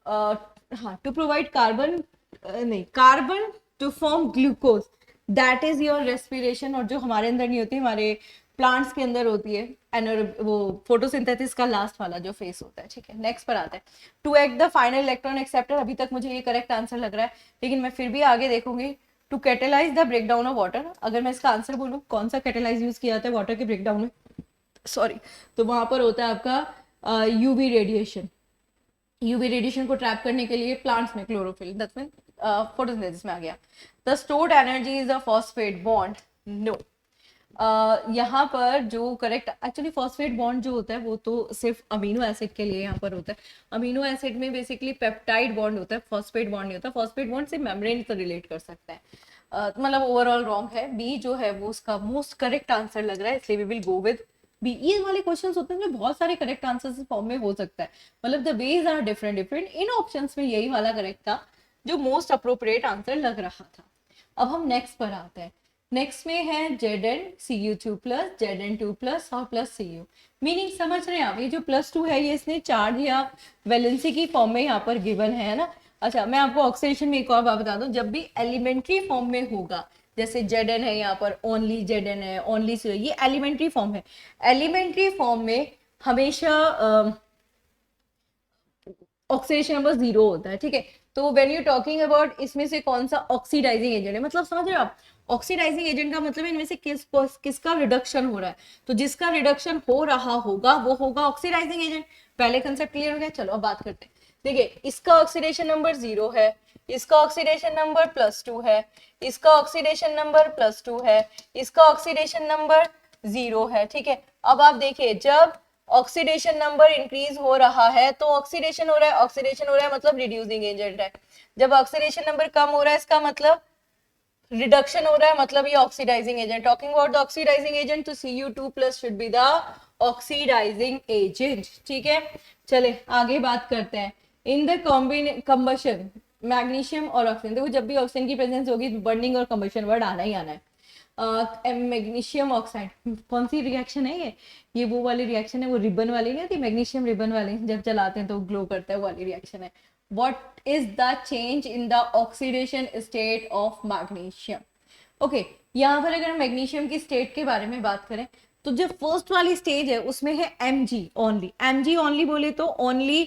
हाँ टू प्रोवाइड कार्बन, नहीं, carbon to form glucose, that is your respiration. और जो हमारे अंदर नहीं होती, हमारे प्लांट्स के अंदर होती है वो फोटोसिंथेसिस का लास्ट वाला जो फेस होता है। ठीक है, नेक्स्ट पर आता है। To act the final electron acceptor, अभी तक मुझे ये करेक्ट आंसर लग रहा है, लेकिन मैं फिर भी आगे देखूंगी। To catalyse the breakdown of water, अगर मैं इसका आंसर बोलूँ कौन सा कैटेलाइज यूज किया जाता है वाटर के ब्रेकडाउन में, सॉरी, तो वहां पर होता है आपका यूवी रेडिएशन। यूवी रेडिएशन को ट्रैप करने के लिए प्लांट्स में क्लोरोफिल, दैट्स मीन फोटोसिंथेसिस में आ गया। The stored energy is a phosphate bond, no. यहाँ पर जो करेक्ट, एक्चुअली फॉस्फेट बॉन्ड जो होता है वो तो सिर्फ अमीनो एसिड के लिए यहाँ पर होता है। अमीनो एसिड में बेसिकली पेप्टाइड बॉन्ड होता है, फॉस्फेट बॉन्ड नहीं होता। फॉस्फेट बॉन्ड से मेम्ब्रेन से रिलेट कर सकता है। मतलब ओवरऑल रॉन्ग है। बी जो है वो उसका मोस्ट करेक्ट आंसर लग रहा है, इसलिए we will go with B. ये वाले क्वेश्चंस होते हैं जो बहुत सारे करेक्ट आंसर्स फॉर्म में हो सकता है, मतलब the ways are different different. इन ऑप्शंस में यही वाला करेक्ट था जो मोस्ट अप्रोप्रिएट आंसर लग रहा था। अब हम नेक्स्ट पर आते हैं। नेक्स्ट में है Zn Cu2+, Zn2+ और प्लस Cu। मीनिंग समझ रहे हैं आप? ये जो +2 है ये इसने चार्ज या वैलेंसी की फॉर्म में यहाँ पर गिवन है ना। अच्छा, मैं आपको ऑक्सीडेशन में एक और बात बता दूं, जब भी एलिमेंट्री फॉर्म में होगा, जैसे Zn है यहाँ पर, ओनली Zn है, ओनली Cu, ये एलिमेंट्री फॉर्म है। एलिमेंट्री फॉर्म में हमेशा ऑक्सीडेशन नंबर 0 होता है। ठीक है, तो व्हेन यू टॉकिंग अबाउट इसमें से कौन सा ऑक्सीडाइजिंग एजेंट है, मतलब समझ रहे हो आप? ऑक्सीडाइजिंग एजेंट का मतलब इनमें से किसका रिडक्शन हो रहा है, तो जिसका रिडक्शन हो रहा होगा वो होगा ऑक्सीडाइजिंग एजेंट। पहले कंसेप्ट क्लियर हो गया? चलो अब बात करते हैं। देखिए, इसका ऑक्सीडेशन नंबर 0 है, इसका ऑक्सीडेशन नंबर +2 है, इसका ऑक्सीडेशन नंबर +2 है, इसका ऑक्सीडेशन नंबर 0 है। ठीक है, अब आप देखिए, जब ऑक्सीडेशन नंबर इंक्रीज हो रहा है तो ऑक्सीडेशन हो रहा है, ऑक्सीडेशन हो रहा है मतलब रिड्यूसिंग एजेंट है। जब ऑक्सीडेशन नंबर कम हो रहा है इसका मतलब रिडक्शन हो रहा है, मतलब ये oxidizing agent. Talking about the oxidizing agent, तो Cu2+ should be the oxidizing agent. ठीक है, चले आगे बात करते हैं। इन द कंबशन मैग्नीशियम और ऑक्सीजन, देखो जब भी ऑक्सीजन की प्रेजेंस होगी बर्निंग और कंबशन वर्ड आना ही आना है। मैग्नीशियम ऑक्साइड, कौन सी रिएक्शन है ये वो वाली रिएक्शन है, वो रिबन वाली नहीं थी, मैग्नीशियम रिबन वाली, जब जलाते हैं तो ग्लो करता है, वो वाली रिएक्शन है। What is the change in the oxidation state of magnesium? Okay, यहाँ पर अगर मैग्नीशियम की स्टेट के बारे में बात करें तो जो फर्स्ट वाली स्टेज है उसमें है Mg ओनली। Mg ओनली बोले तो only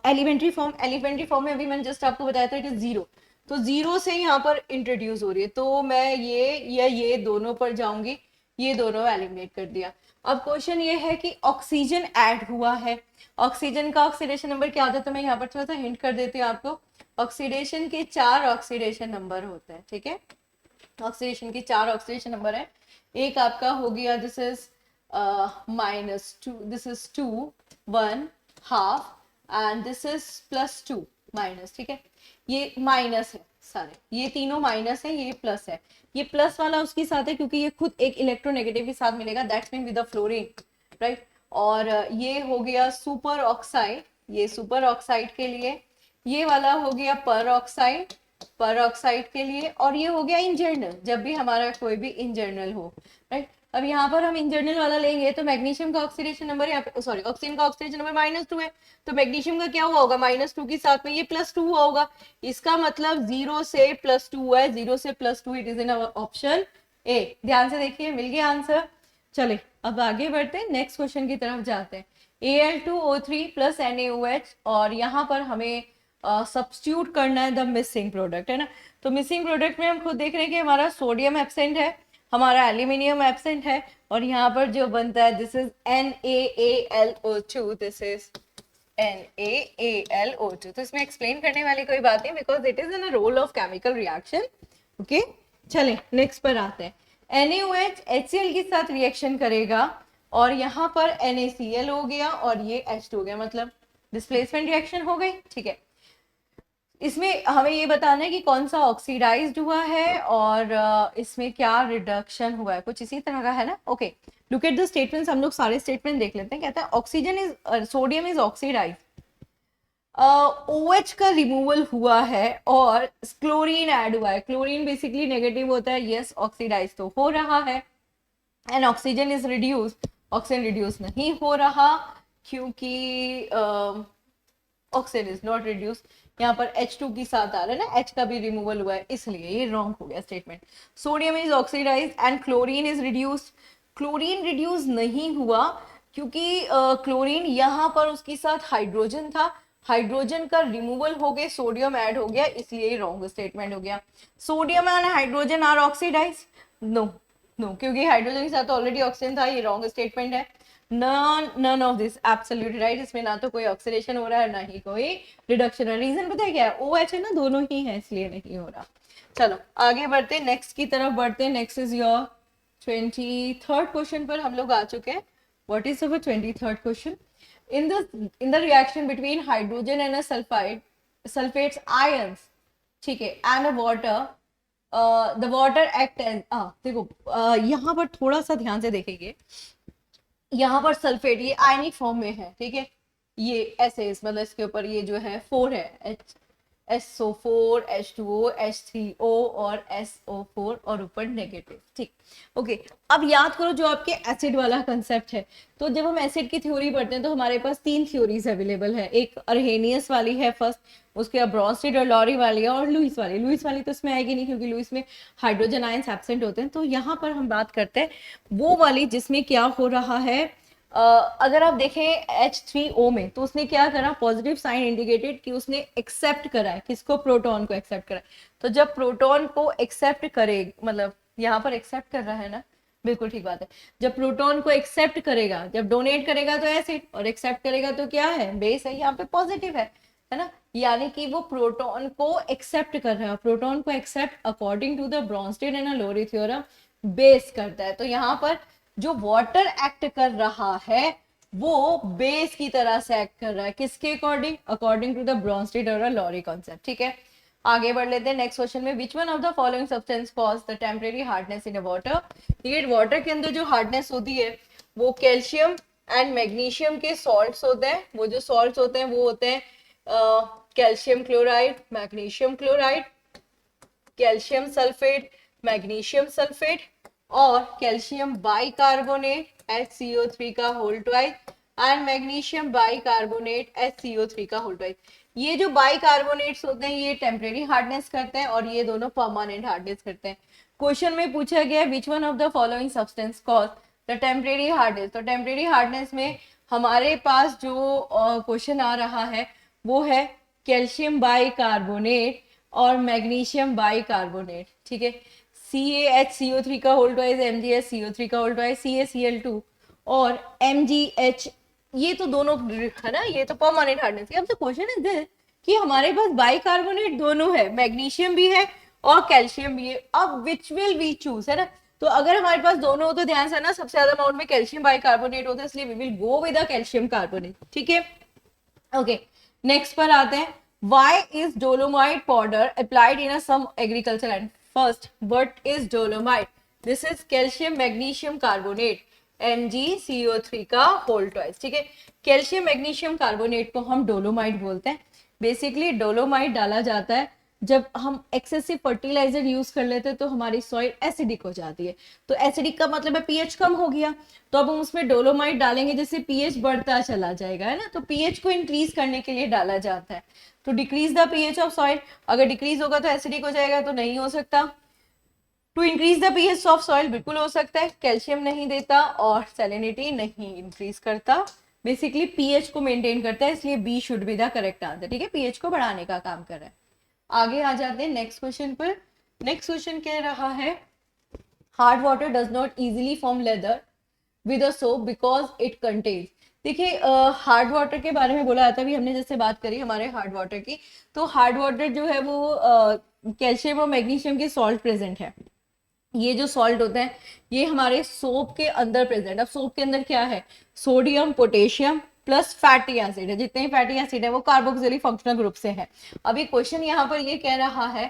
elementary form, elementary form में अभी मैंने जस्ट आपको बताया था इट इज 0, तो 0 से यहाँ पर इंट्रोड्यूस हो रही है, तो मैं ये दोनों पर जाऊंगी, ये दोनों एलिमिनेट कर दिया। अब क्वेश्चन ये है कि ऑक्सीजन ऐड हुआ है, ऑक्सीजन का ऑक्सीडेशन नंबर क्या होता है, तो मैं यहाँ पर थोड़ा सा हिंट कर देती हूँ आपको। ऑक्सीडेशन के 4 ऑक्सीडेशन नंबर होते हैं। ठीक है, ऑक्सीडेशन के 4 ऑक्सीडेशन नंबर है। एक आपका हो गया, this is -2, this is 2, 1, half, and this is +2 minus. ठीक है, ये माइनस है सारे, ये तीनों माइनस है, ये प्लस है। ये प्लस वाला उसके साथ है क्योंकि ये खुद एक इलेक्ट्रोनेगेटिव के साथ मिलेगा, that's mean with the fluorine, right. और ये हो गया सुपर ऑक्साइड, ये सुपर ऑक्साइड के लिए, ये वाला हो गया पर ऑक्साइड, पर ऑक्साइड के लिए, और ये हो गया इन जनरल, जब भी हमारा कोई भी इन जनरल हो, राइट। अब यहाँ पर हम इन जनरल वाला लेंगे तो मैग्नीशियम का ऑक्सीडेशन नंबर यहाँ पे, सॉरी, ऑक्सीजन का ऑक्सीडेशन नंबर -2 है, तो मैग्नीशियम का क्या हुआ होगा, -2 के साथ में ये +2 हुआ होगा। इसका मतलब 0 से +2 है, 0 से +2, it is in option A. ध्यान से देखिए, मिल गया आंसर। चले अब आगे बढ़ते हैं, नेक्स्ट क्वेश्चन की तरफ जाते हैं। Al2O3 + NaOH, और यहाँ पर हमें सब्स्टिट्यूट करना है द मिसिंग प्रोडक्ट, है ना। तो मिसिंग प्रोडक्ट में हम खुद देख रहे हैं कि हमारा सोडियम एब्सेंट है, हमारा एल्यूमिनियम एब्सेंट है, और यहाँ पर जो बनता है this is NaAlO2, this is NaAlO2। तो इसमें एक्सप्लेन करने वाली कोई बात नहीं, because it is in a role of chemical reaction. Okay, चले नेक्स्ट पर आते हैं। NaOH HCl के साथ रिएक्शन करेगा और यहाँ पर NaCl हो गया और ये H2 हो गया, मतलब डिस्प्लेसमेंट रिएक्शन हो गई। ठीक है, इसमें हमें ये बताना है कि कौन सा ऑक्सीडाइज्ड हुआ है और इसमें क्या रिडक्शन हुआ है, कुछ इसी तरह का है ना। Okay, look at the statements, हम लोग सारे स्टेटमेंट देख लेते हैं। कहता है oxygen is sodium is oxidized, OH का रिमूवल हुआ है और क्लोरीन ऐड हुआ है। क्लोरीन बेसिकली नेगेटिव होता है, यस ऑक्सीडाइज तो हो रहा है। And oxygen is reduce, oxygen reduce नहीं हो रहा क्योंकि ऑक्सीजन इज नॉट रिड्यूस। यहाँ पर H2 की साथ आ रहा है ना, H का भी रिमूवल हुआ है, इसलिए ये रॉन्ग हो गया statement. Sodium is oxidize and chlorine is reduced, chlorine reduce नहीं हुआ क्योंकि क्लोरीन यहाँ पर उसके साथ हाइड्रोजन था, हाइड्रोजन का रिमूवल हो गया, सोडियम ऐड हो गया, इसलिए रॉन्ग स्टेटमेंट हो गया। Sodium and hydrogen are oxidize, no no, क्योंकि हाइड्रोजन के साथ ऑलरेडी ऑक्सीजन था, ये रॉन्ग स्टेटमेंट है। None of this absolutely right, इसमें ना तो कोई ऑक्सीडेशन हो रहा है ना ही कोई रिडक्शन है। रीजन पता है क्या है, OH है ना, दोनों ही है इसलिए नहीं हो रहा। चलो आगे बढ़ते हैं, नेक्स्ट की तरफ बढ़ते हैं। Next is your 23rd question पर हम लोग आ चुके हैं। What is our 23rd question? in the reaction between hydrogen and a sulfates ions, ठीक है, and a water, the water act as देखो यहाँ पर थोड़ा सा ध्यान से देखेंगे, यहाँ पर सल्फेट ये आयनिक फॉर्म में है, ठीक है, ये ऐसे मतलब इसके ऊपर ये जो है 4 है, SO4 H2O H3O और SO4 और ऊपर नेगेटिव। ठीक, ओके, अब याद करो जो आपके एसिड वाला कंसेप्ट है, तो जब हम एसिड की थ्योरी पढ़ते हैं तो हमारे पास 3 थ्योरीज अवेलेबल है। एक अर्हेनियस वाली है फर्स्ट, उसके बाद ब्रॉन्स्टेड और लॉरी वाली है, और लुईस वाली। लुईस वाली तो इसमें आएगी नहीं क्योंकि लुईस में हाइड्रोजन आयंस एब्सेंट होते हैं। तो यहाँ पर हम बात करते हैं वो वाली जिसमें क्या हो रहा है, अगर आप देखें H3O में तो उसने क्या करा, पॉजिटिव साइन इंडिकेटेड कि उसने एक्सेप्ट करा है, किसको, प्रोटॉन को एक्सेप्ट करा है। तो जब प्रोटॉन को एक्सेप्ट करे, मतलब यहाँ पर एक्सेप्ट कर रहा है ना, बिल्कुल ठीक बात है, जब प्रोटॉन को एक्सेप्ट करेगा, जब डोनेट करेगा तो एसिड, और एक्सेप्ट करेगा तो क्या है, बेस है, यहाँ पे पॉजिटिव है ना, यानी कि वो प्रोटॉन को एक्सेप्ट कर रहा है। प्रोटॉन को accept according to the Bronsted and Lowry theorem base करता है। तो यहाँ पर जो वाटर एक्ट कर रहा है वो बेस की तरह से एक्ट कर रहा है, किसके according, according to the Bronsted और लॉरी कॉन्सेप्ट। ठीक है, आगे बढ़ लेते हैं नेक्स्ट क्वेश्चन में। Which one of the following substance cause the temporary hardness in water? ये वाटर के अंदर जो हार्डनेस होती है वो कैल्शियम एंड मैग्नीशियम के सॉल्ट्स होते हैं। वो जो सॉल्ट्स होते हैं वो होते हैं calcium chloride, magnesium chloride, calcium sulphate, magnesium sulphate और कैल्शियम बाइकार्बोनेट HCO3 का whole twice and magnesium bicarbonate HCO3 का होल ट्वाइस। ये जो बाइकार्बोनेट्स होते हैं ये टेम्परेरी हार्डनेस करते हैं और ये दोनों परमानेंट हार्डनेस करते हैं। क्वेश्चन में पूछा गया विच one of the following substance cause the temporary hardness. तो टेम्परेरी हार्डनेस में हमारे पास जो क्वेश्चन आ रहा है वो है कैल्शियम बाइकार्बोनेट और मैग्नीशियम बाइकार्बोनेट। ठीक है, CaHCO3 का होल ट्वाइस, MgHCO3 का होल ट्वाइस, CaCl2 और MgH, ये तो दोनों है ना, ये तो परमानेंट हार्डनेस है। अब तो क्वेश्चन इज दिस कि हमारे पास बाइकार्बोनेट दोनों है, मैग्नीशियम भी है और कैल्शियम भी है। अब विच विल वी चूज, है ना, तो अगर हमारे पास दोनों हो तो ध्यान से ना सबसे ज्यादा अमाउंट में कैल्शियम बाइकार्बोनेट होता है, इसलिए we will go with the calcium carbonate. ठीक है, ओके, नेक्स्ट पर आते हैं। Why is dolomite powder applied in some agricultural land? First, what is dolomite? This is calcium magnesium carbonate, MgCO3 का होल ट्वाइस। ठीक है, कैल्शियम मैग्नीशियम कार्बोनेट को हम डोलोमाइट बोलते हैं। बेसिकली डोलोमाइट डाला जाता है जब हम एक्सेसिव फर्टिलाइजर यूज कर लेते हैं तो हमारी सॉइल एसिडिक हो जाती है। तो एसिडिक का मतलब है पीएच कम हो गया, तो अब हम उसमें डोलोमाइट डालेंगे जिससे पीएच बढ़ता चला जाएगा, है ना। तो पीएच को इंक्रीज करने के लिए डाला जाता है, तो decrease the pH of soil. अगर डिक्रीज होगा तो एसिडिक हो जाएगा, तो नहीं हो सकता। To increase the pH of soil बिल्कुल हो सकता है, कैल्शियम नहीं देता और सैलिनिटी नहीं इंक्रीज करता, बेसिकली पीएच को मेंटेन करता है, इसलिए B should be the correct answer. ठीक है, पीएच को बढ़ाने का काम कर रहा है। आगे आ जाते हैं नेक्स्ट क्वेश्चन पर। नेक्स्ट क्वेश्चन कह रहा है hard water does not easily form lather with a soap because it contains. देखिए हार्ड वाटर के बारे में बोला जाता है, अभी हमने जैसे बात करी हमारे हार्ड वाटर की, तो हार्ड वाटर जो है वो कैल्शियम और मैग्नीशियम के सॉल्ट प्रेजेंट है। ये जो सॉल्ट होते हैं ये हमारे सोप के अंदर प्रेजेंट। अब सोप के अंदर क्या है, sodium potassium plus fatty acid है, जितने फैटी एसिड है वो कार्बोक्सिलिक फंक्शनल ग्रुप से है। अभी क्वेश्चन यहाँ पर ये कह रहा है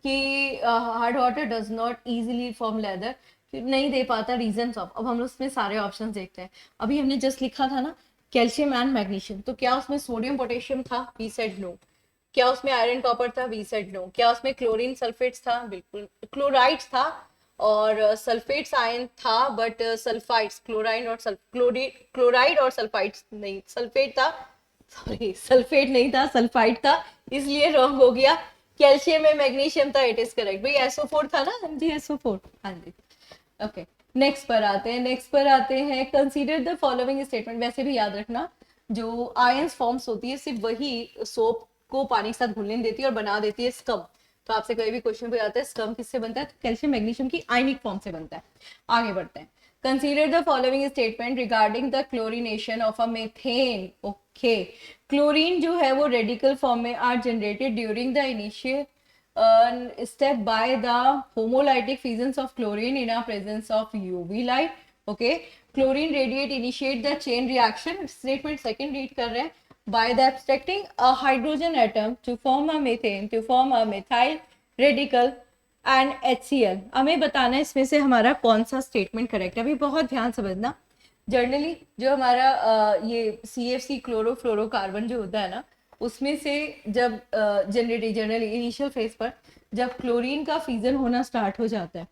कि hard water does not easily form lather, नहीं दे पाता रीजन ऑफ। अब हम उसमें सारे ऑप्शन देखते हैं। अभी हमने जस्ट लिखा था ना कैल्शियम एंड मैग्नीशियम, तो क्या उसमें सोडियम पोटेशियम था, वी सेड नो। क्या उसमें आयरन कॉपर था, वी सेड नो। क्या उसमें क्लोरीन सल्फेट्स था, बिल्कुल क्लोराइड्स था। और सल्फेट्स आयन था बट सल्फाइड्स, क्लोराइड और क्लोराइड और सल्फाइड्स नहीं, सल्फेट था, सॉरी सल्फेट नहीं था, सल्फाइड था, इसलिए रॉन्ग हो गया। कैल्शियम में मैग्नीशियम था, इट इज करेक्ट। भाई SO4 था ना, जी SO4, हाँ जी। ओके, नेक्स्ट पर आते हैं, कंसीडर द फॉलोइंग स्टेटमेंट। वैसे भी याद रखना जो आयंस फॉर्म्स होती है सिर्फ वही सोप को पानी के साथ घुलने देती है और बना देती है स्कम। तो आपसे कोई भी क्वेश्चन पे आता है स्कम किससे बनता है, तो कैल्शियम मैग्नीशियम की आयनिक फॉर्म से बनता है। आगे बढ़ते हैं। Consider the following statement regarding the chlorination of a methane. Okay, chlorine जो है वो रेडिकल फॉर्म में are generated during the initial step by the homolytic fissions of chlorine in a presence of UV light. Okay, chlorine radiate initiate the chain reaction. Statement second read कर रहे हैं, by the abstracting a hydrogen atom to form a methane to form a methyl radical and HCl। हमें बताना है इसमें से हमारा कौन सा स्टेटमेंट करेक्ट है। अभी बहुत ध्यान समझना, जनरली जो हमारा ये CFC क्लोरोफ्लोरोकार्बन जो होता है ना, उसमें से जब जनरली इनिशियल फेज पर जब क्लोरीन का फ्यूजन होना स्टार्ट हो जाता है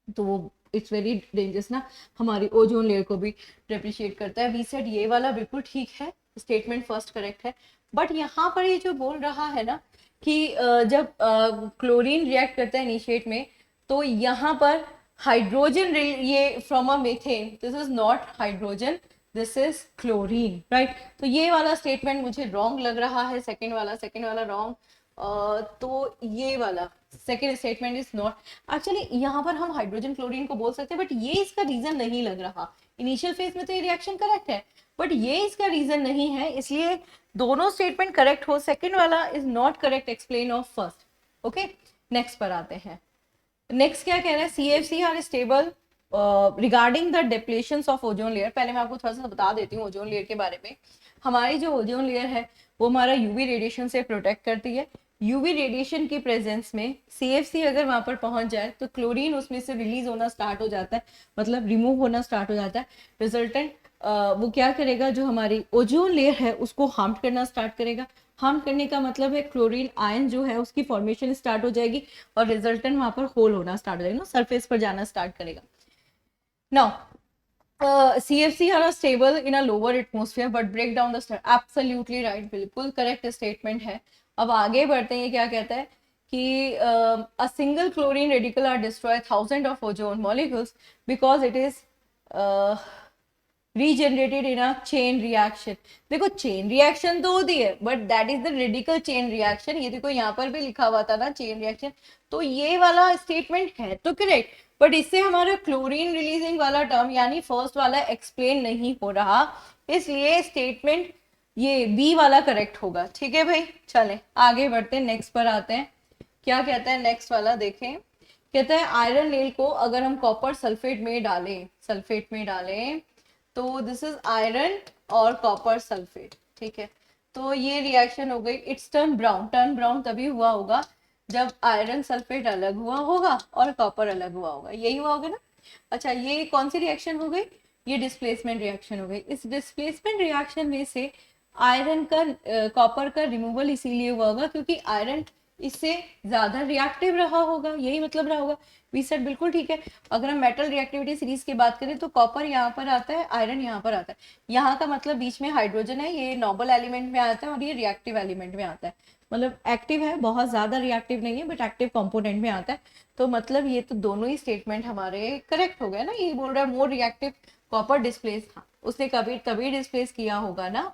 तो वो इट्स वेरी डेंजरस ना, हमारी ओजोन लेयर को भी डेप्रिशिएट करता है। वी सेड ये वाला बिल्कुल ठीक है, स्टेटमेंट फर्स्ट करेक्ट है। बट यहाँ पर ये जो बोल रहा है ना कि जब क्लोरीन रिएक्ट करता है इनिशिएट में, तो यहाँ पर हाइड्रोजन ये from a methane, this is not hydrogen, this is chlorine, right. तो ये वाला स्टेटमेंट मुझे रॉन्ग लग रहा है, सेकेंड वाला रॉन्ग। तो ये वाला second statement is not actually, यहाँ पर हम हाइड्रोजन क्लोरीन को बोल सकते हैं बट ये इसका रीजन नहीं लग रहा। इनिशियल फेज में तो ये रिएक्शन करेक्ट है बट ये इसका रीजन नहीं है, इसलिए दोनों स्टेटमेंट करेक्ट हो, सेकेंड वाला is not correct explain of first. Okay, next पर आते हैं। नेक्स्ट क्या कह रहा है, CFC are stable regarding the depletion of ozone layer. पहले मैं आपको थोड़ा सा बता देती हूँ ओजोन लेयर के बारे में। हमारी जो ओजोन लेयर है वो हमारा यूवी रेडिएशन से प्रोटेक्ट करती है। यूवी रेडिएशन की प्रेजेंस में CFC अगर वहां पर पहुंच जाए तो क्लोरीन उसमें से रिलीज होना स्टार्ट हो जाता है, मतलब रिमूव होना स्टार्ट हो जाता है। रिजल्टेंट वो क्या करेगा, जो हमारी ओजोन लेयर है उसको हार्म करना स्टार्ट करेगा। हार्म करने का मतलब है क्लोरीन आयन जो है उसकी फॉर्मेशन स्टार्ट हो जाएगी और रिजल्टेंट वहां पर होल होना स्टार्ट हो जाएगा, सरफेस पर जाना स्टार्ट करेगा। Now CFC are stable in a lower atmosphere but break down the star। absolutely right, बिल्कुल करेक्ट स्टेटमेंट है। अब आगे बढ़ते हैं, ये क्या कहता है कि a single chlorine radical are destroy thousand of ozone molecules because it is regenerated in a chain reaction. देखो चेन रिएक्शन तो होती है but that is the radical chain reaction. ये देखो यहाँ पर भी लिखा हुआ था ना चेन रिएक्शन, तो ये वाला स्टेटमेंट है तो करेक्ट, बट इससे हमारा क्लोरीन रिलीजिंग वाला टर्म यानी फर्स्ट वाला एक्सप्लेन नहीं हो रहा, इसलिए स्टेटमेंट ये बी वाला करेक्ट होगा। ठीक है भाई, चलें आगे बढ़ते हैं, नेक्स्ट पर आते हैं। क्या कहता है नेक्स्ट वाला, देखें। कहता है आयरन नेल को अगर हम कॉपर सल्फेट में डालें तो दिस इज आयरन और कॉपर सल्फेट, ठीक है। तो ये रिएक्शन हो गई, इट्स टर्न ब्राउन तभी हुआ होगा जब आयरन सल्फेट अलग हुआ होगा और कॉपर अलग हुआ होगा, यही हुआ होगा ना। अच्छा, ये कौन सी रिएक्शन हो गई, ये डिस्प्लेसमेंट रिएक्शन हो गई। इस डिस्प्लेसमेंट रिएक्शन में से आयरन का कॉपर का रिमूवल इसीलिए हुआ होगा क्योंकि आयरन इससे ज्यादा रिएक्टिव रहा होगा, यही मतलब रहा होगा। वी सेड बिल्कुल ठीक है। अगर हम मेटल रिएक्टिविटी सीरीज की बात करें तो कॉपर यहाँ पर आता है, आयरन यहाँ पर आता है। यहाँ का मतलब बीच में हाइड्रोजन है, ये नोबल एलिमेंट में आता है और ये रिएक्टिव एलिमेंट में आता है, मतलब एक्टिव है, बहुत ज्यादा रिएक्टिव नहीं है बट एक्टिव कंपोनेंट में आता है। तो मतलब ये तो दोनों ही स्टेटमेंट हमारे करेक्ट हो गए ना। ये बोल रहा है मोर रिएक्टिव कॉपर डिस्प्लेस, हाँ उसने कभी डिस्प्लेस किया होगा ना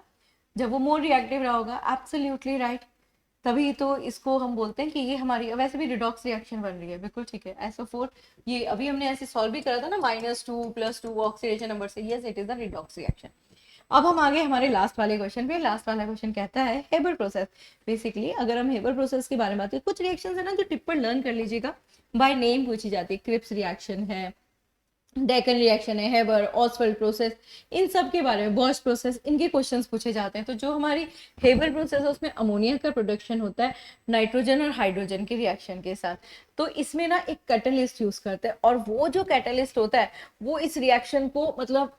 जब वो मोर रिएक्टिव रहा होगा। एब्सोल्युटली राइट, तभी तो इसको हम बोलते हैं कि ये हमारी वैसे भी रिडॉक्स रिएक्शन बन रही है, बिल्कुल ठीक है। SO4 ये अभी हमने ऐसे सॉल्व भी करा था ना, -2 + 2 ऑक्सीडेशन नंबर से, yes it is the redox reaction. अब हम आगे हमारे लास्ट वाले क्वेश्चन पे। लास्ट वाला क्वेश्चन कहता है हेबर प्रोसेस। बेसिकली अगर हम हेबर प्रोसेस के बारे में बात करें, कुछ रिएक्शन है ना जो टिप पर लर्न कर लीजिएगा, बाय नेम पूछी जाती है। क्रिप्स रिएक्शन है, डेकन रिएक्शन है, हेबर, ऑसवेल्ड प्रोसेस, इन सब के बारे में, बॉश प्रोसेस, इनके क्वेश्चंस पूछे जाते हैं। तो जो हमारी हेबर प्रोसेस है उसमें अमोनिया का प्रोडक्शन होता है नाइट्रोजन और हाइड्रोजन के रिएक्शन के साथ। तो इसमें ना एक कैटलिस्ट यूज करते हैं, और वो जो कैटलिस्ट होता है वो इस रिएक्शन को मतलब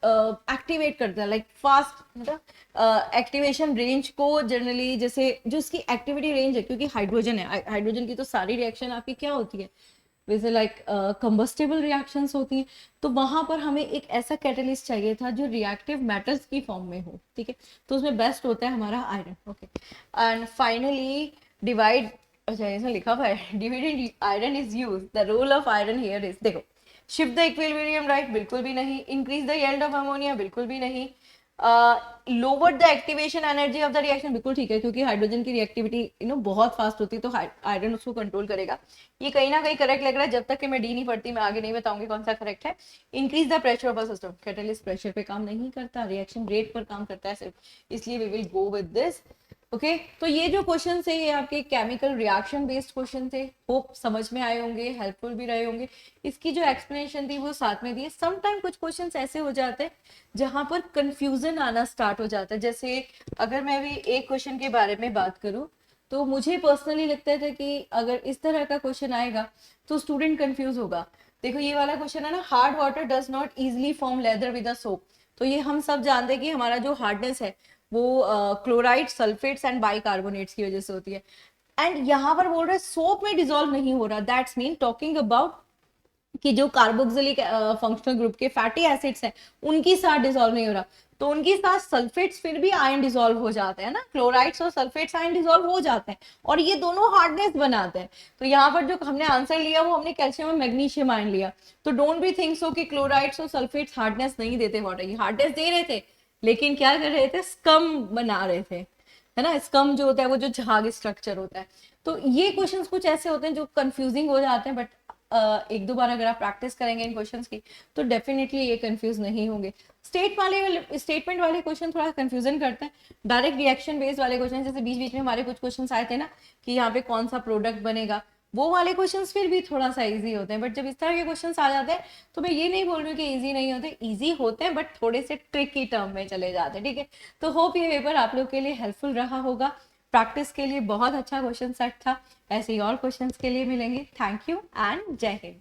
एक्टिवेट करता है, लाइक फास्ट, मतलब एक्टिवेशन रेंज को जनरली, जैसे जो इसकी एक्टिविटी रेंज है, क्योंकि हाइड्रोजन है, हाइड्रोजन की तो सारी रिएक्शन आपकी क्या होती है, वैसे लाइक कंबस्टेबल रिएक्शंस होती हैं। तो वहां पर हमें एक ऐसा कैटलिस्ट चाहिए था जो रिएक्टिव मेटल्स की फॉर्म में हो, ठीक है। तो उसमें बेस्ट होता है हमारा iron, okay. And finally divide, अच्छा इसमें लिखा हुआ है dividend iron is use, the role of iron here is, देखो, शिफ्ट द इक्विलिब्रियम राइट, बिल्कुल भी नहीं। Increase the yield of ammonia, बिल्कुल भी नहीं। Lower the activation energy of the reaction, बिल्कुल ठीक है, क्योंकि हाइड्रोजन की रिएक्टिविटी बहुत फास्ट होती है, तो आयरन उसको कंट्रोल करेगा। ये कहीं ना कहीं करेक्ट लग रहा है, जब तक कि मैं डी नहीं पढ़ती मैं आगे नहीं बताऊंगी कौन सा करेक्ट है। Increase the pressure of the system, catalyst pressure पे काम नहीं करता, रिएक्शन रेट पर काम करता है सिर्फ, इसलिए we will go with this, okay. तो ये जो क्वेश्चन थे ये आपके केमिकल रिएक्शन बेस्ड क्वेश्चन थे। होप समझ में आए होंगे, हेल्पफुल भी रहे होंगे। इसकी जो एक्सप्लेनेशन थी वो साथ में दी। समटाइम कुछ क्वेश्चंस ऐसे हो जाते हैं जहां पर कंफ्यूजन आना स्टार्ट हो जाता है। जैसे अगर मैं भी एक क्वेश्चन के बारे में बात करूं, तो मुझे पर्सनली लगता था कि अगर इस तरह का क्वेश्चन आएगा तो स्टूडेंट कंफ्यूज होगा। देखो ये वाला क्वेश्चन है ना, hard water does not easily form lather with a soap. तो ये हम सब जानते हैं कि हमारा जो हार्डनेस है वो क्लोराइड, सल्फेट्स एंड बाइकार्बोनेट्स की वजह से होती है। एंड यहाँ पर बोल रहे सोप में डिजोल्व नहीं हो रहा, दैट्स मीन टॉकिंग अबाउट कि जो कार्बोक्सिलिक फंक्शनल ग्रुप के फैटी एसिड्स हैं उनकी साथ डिसॉल्व नहीं हो रहा, तो उनके साथ सल्फेट्स फिर भी आयन डिसॉल्व हो जाते हैं ना, क्लोराइड्स और सल्फेट्स आयन डिसॉल्व हो जाते हैं, और ये दोनों हार्डनेस बनाते हैं। तो यहाँ पर जो हमने आंसर लिया वो हमने कैल्शियम और मैग्नीशियम आयन लिया। तो डोंट बी थिंक सो कि क्लोराइड्स और सल्फेट्स हार्डनेस नहीं देते वाटर की, हार्डनेस दे रहे थे, लेकिन क्या कर रहे थे, स्कम बना रहे थे, है ना। स्कम जो होता है वो जो झाग स्ट्रक्चर होता है। तो ये क्वेश्चंस कुछ ऐसे होते हैं जो कंफ्यूजिंग हो जाते हैं, बट एक दो बार अगर आप प्रैक्टिस करेंगे इन क्वेश्चंस की तो डेफिनेटली ये कंफ्यूज नहीं होंगे। स्टेटमेंट वाले क्वेश्चन थोड़ा कंफ्यूजन करते हैं। डायरेक्ट रिएक्शन बेस्ड वाले क्वेश्चन, जैसे बीच बीच में हमारे कुछ क्वेश्चन आए थे ना कि यहाँ पे कौन सा प्रोडक्ट बनेगा, वो वाले क्वेश्चंस फिर भी थोड़ा सा इजी होते हैं। बट जब इस तरह के क्वेश्चंस आ जाते हैं तो मैं ये नहीं बोल रही हूँ कि इजी नहीं होते, इजी होते हैं, बट थोड़े से ट्रिकी टर्म में चले जाते हैं, ठीक है। तो होप ये पेपर आप लोग के लिए हेल्पफुल रहा होगा। प्रैक्टिस के लिए बहुत अच्छा क्वेश्चन सेट था। ऐसे ही और क्वेश्चंस के लिए मिलेंगे। थैंक यू एंड जय हिंद।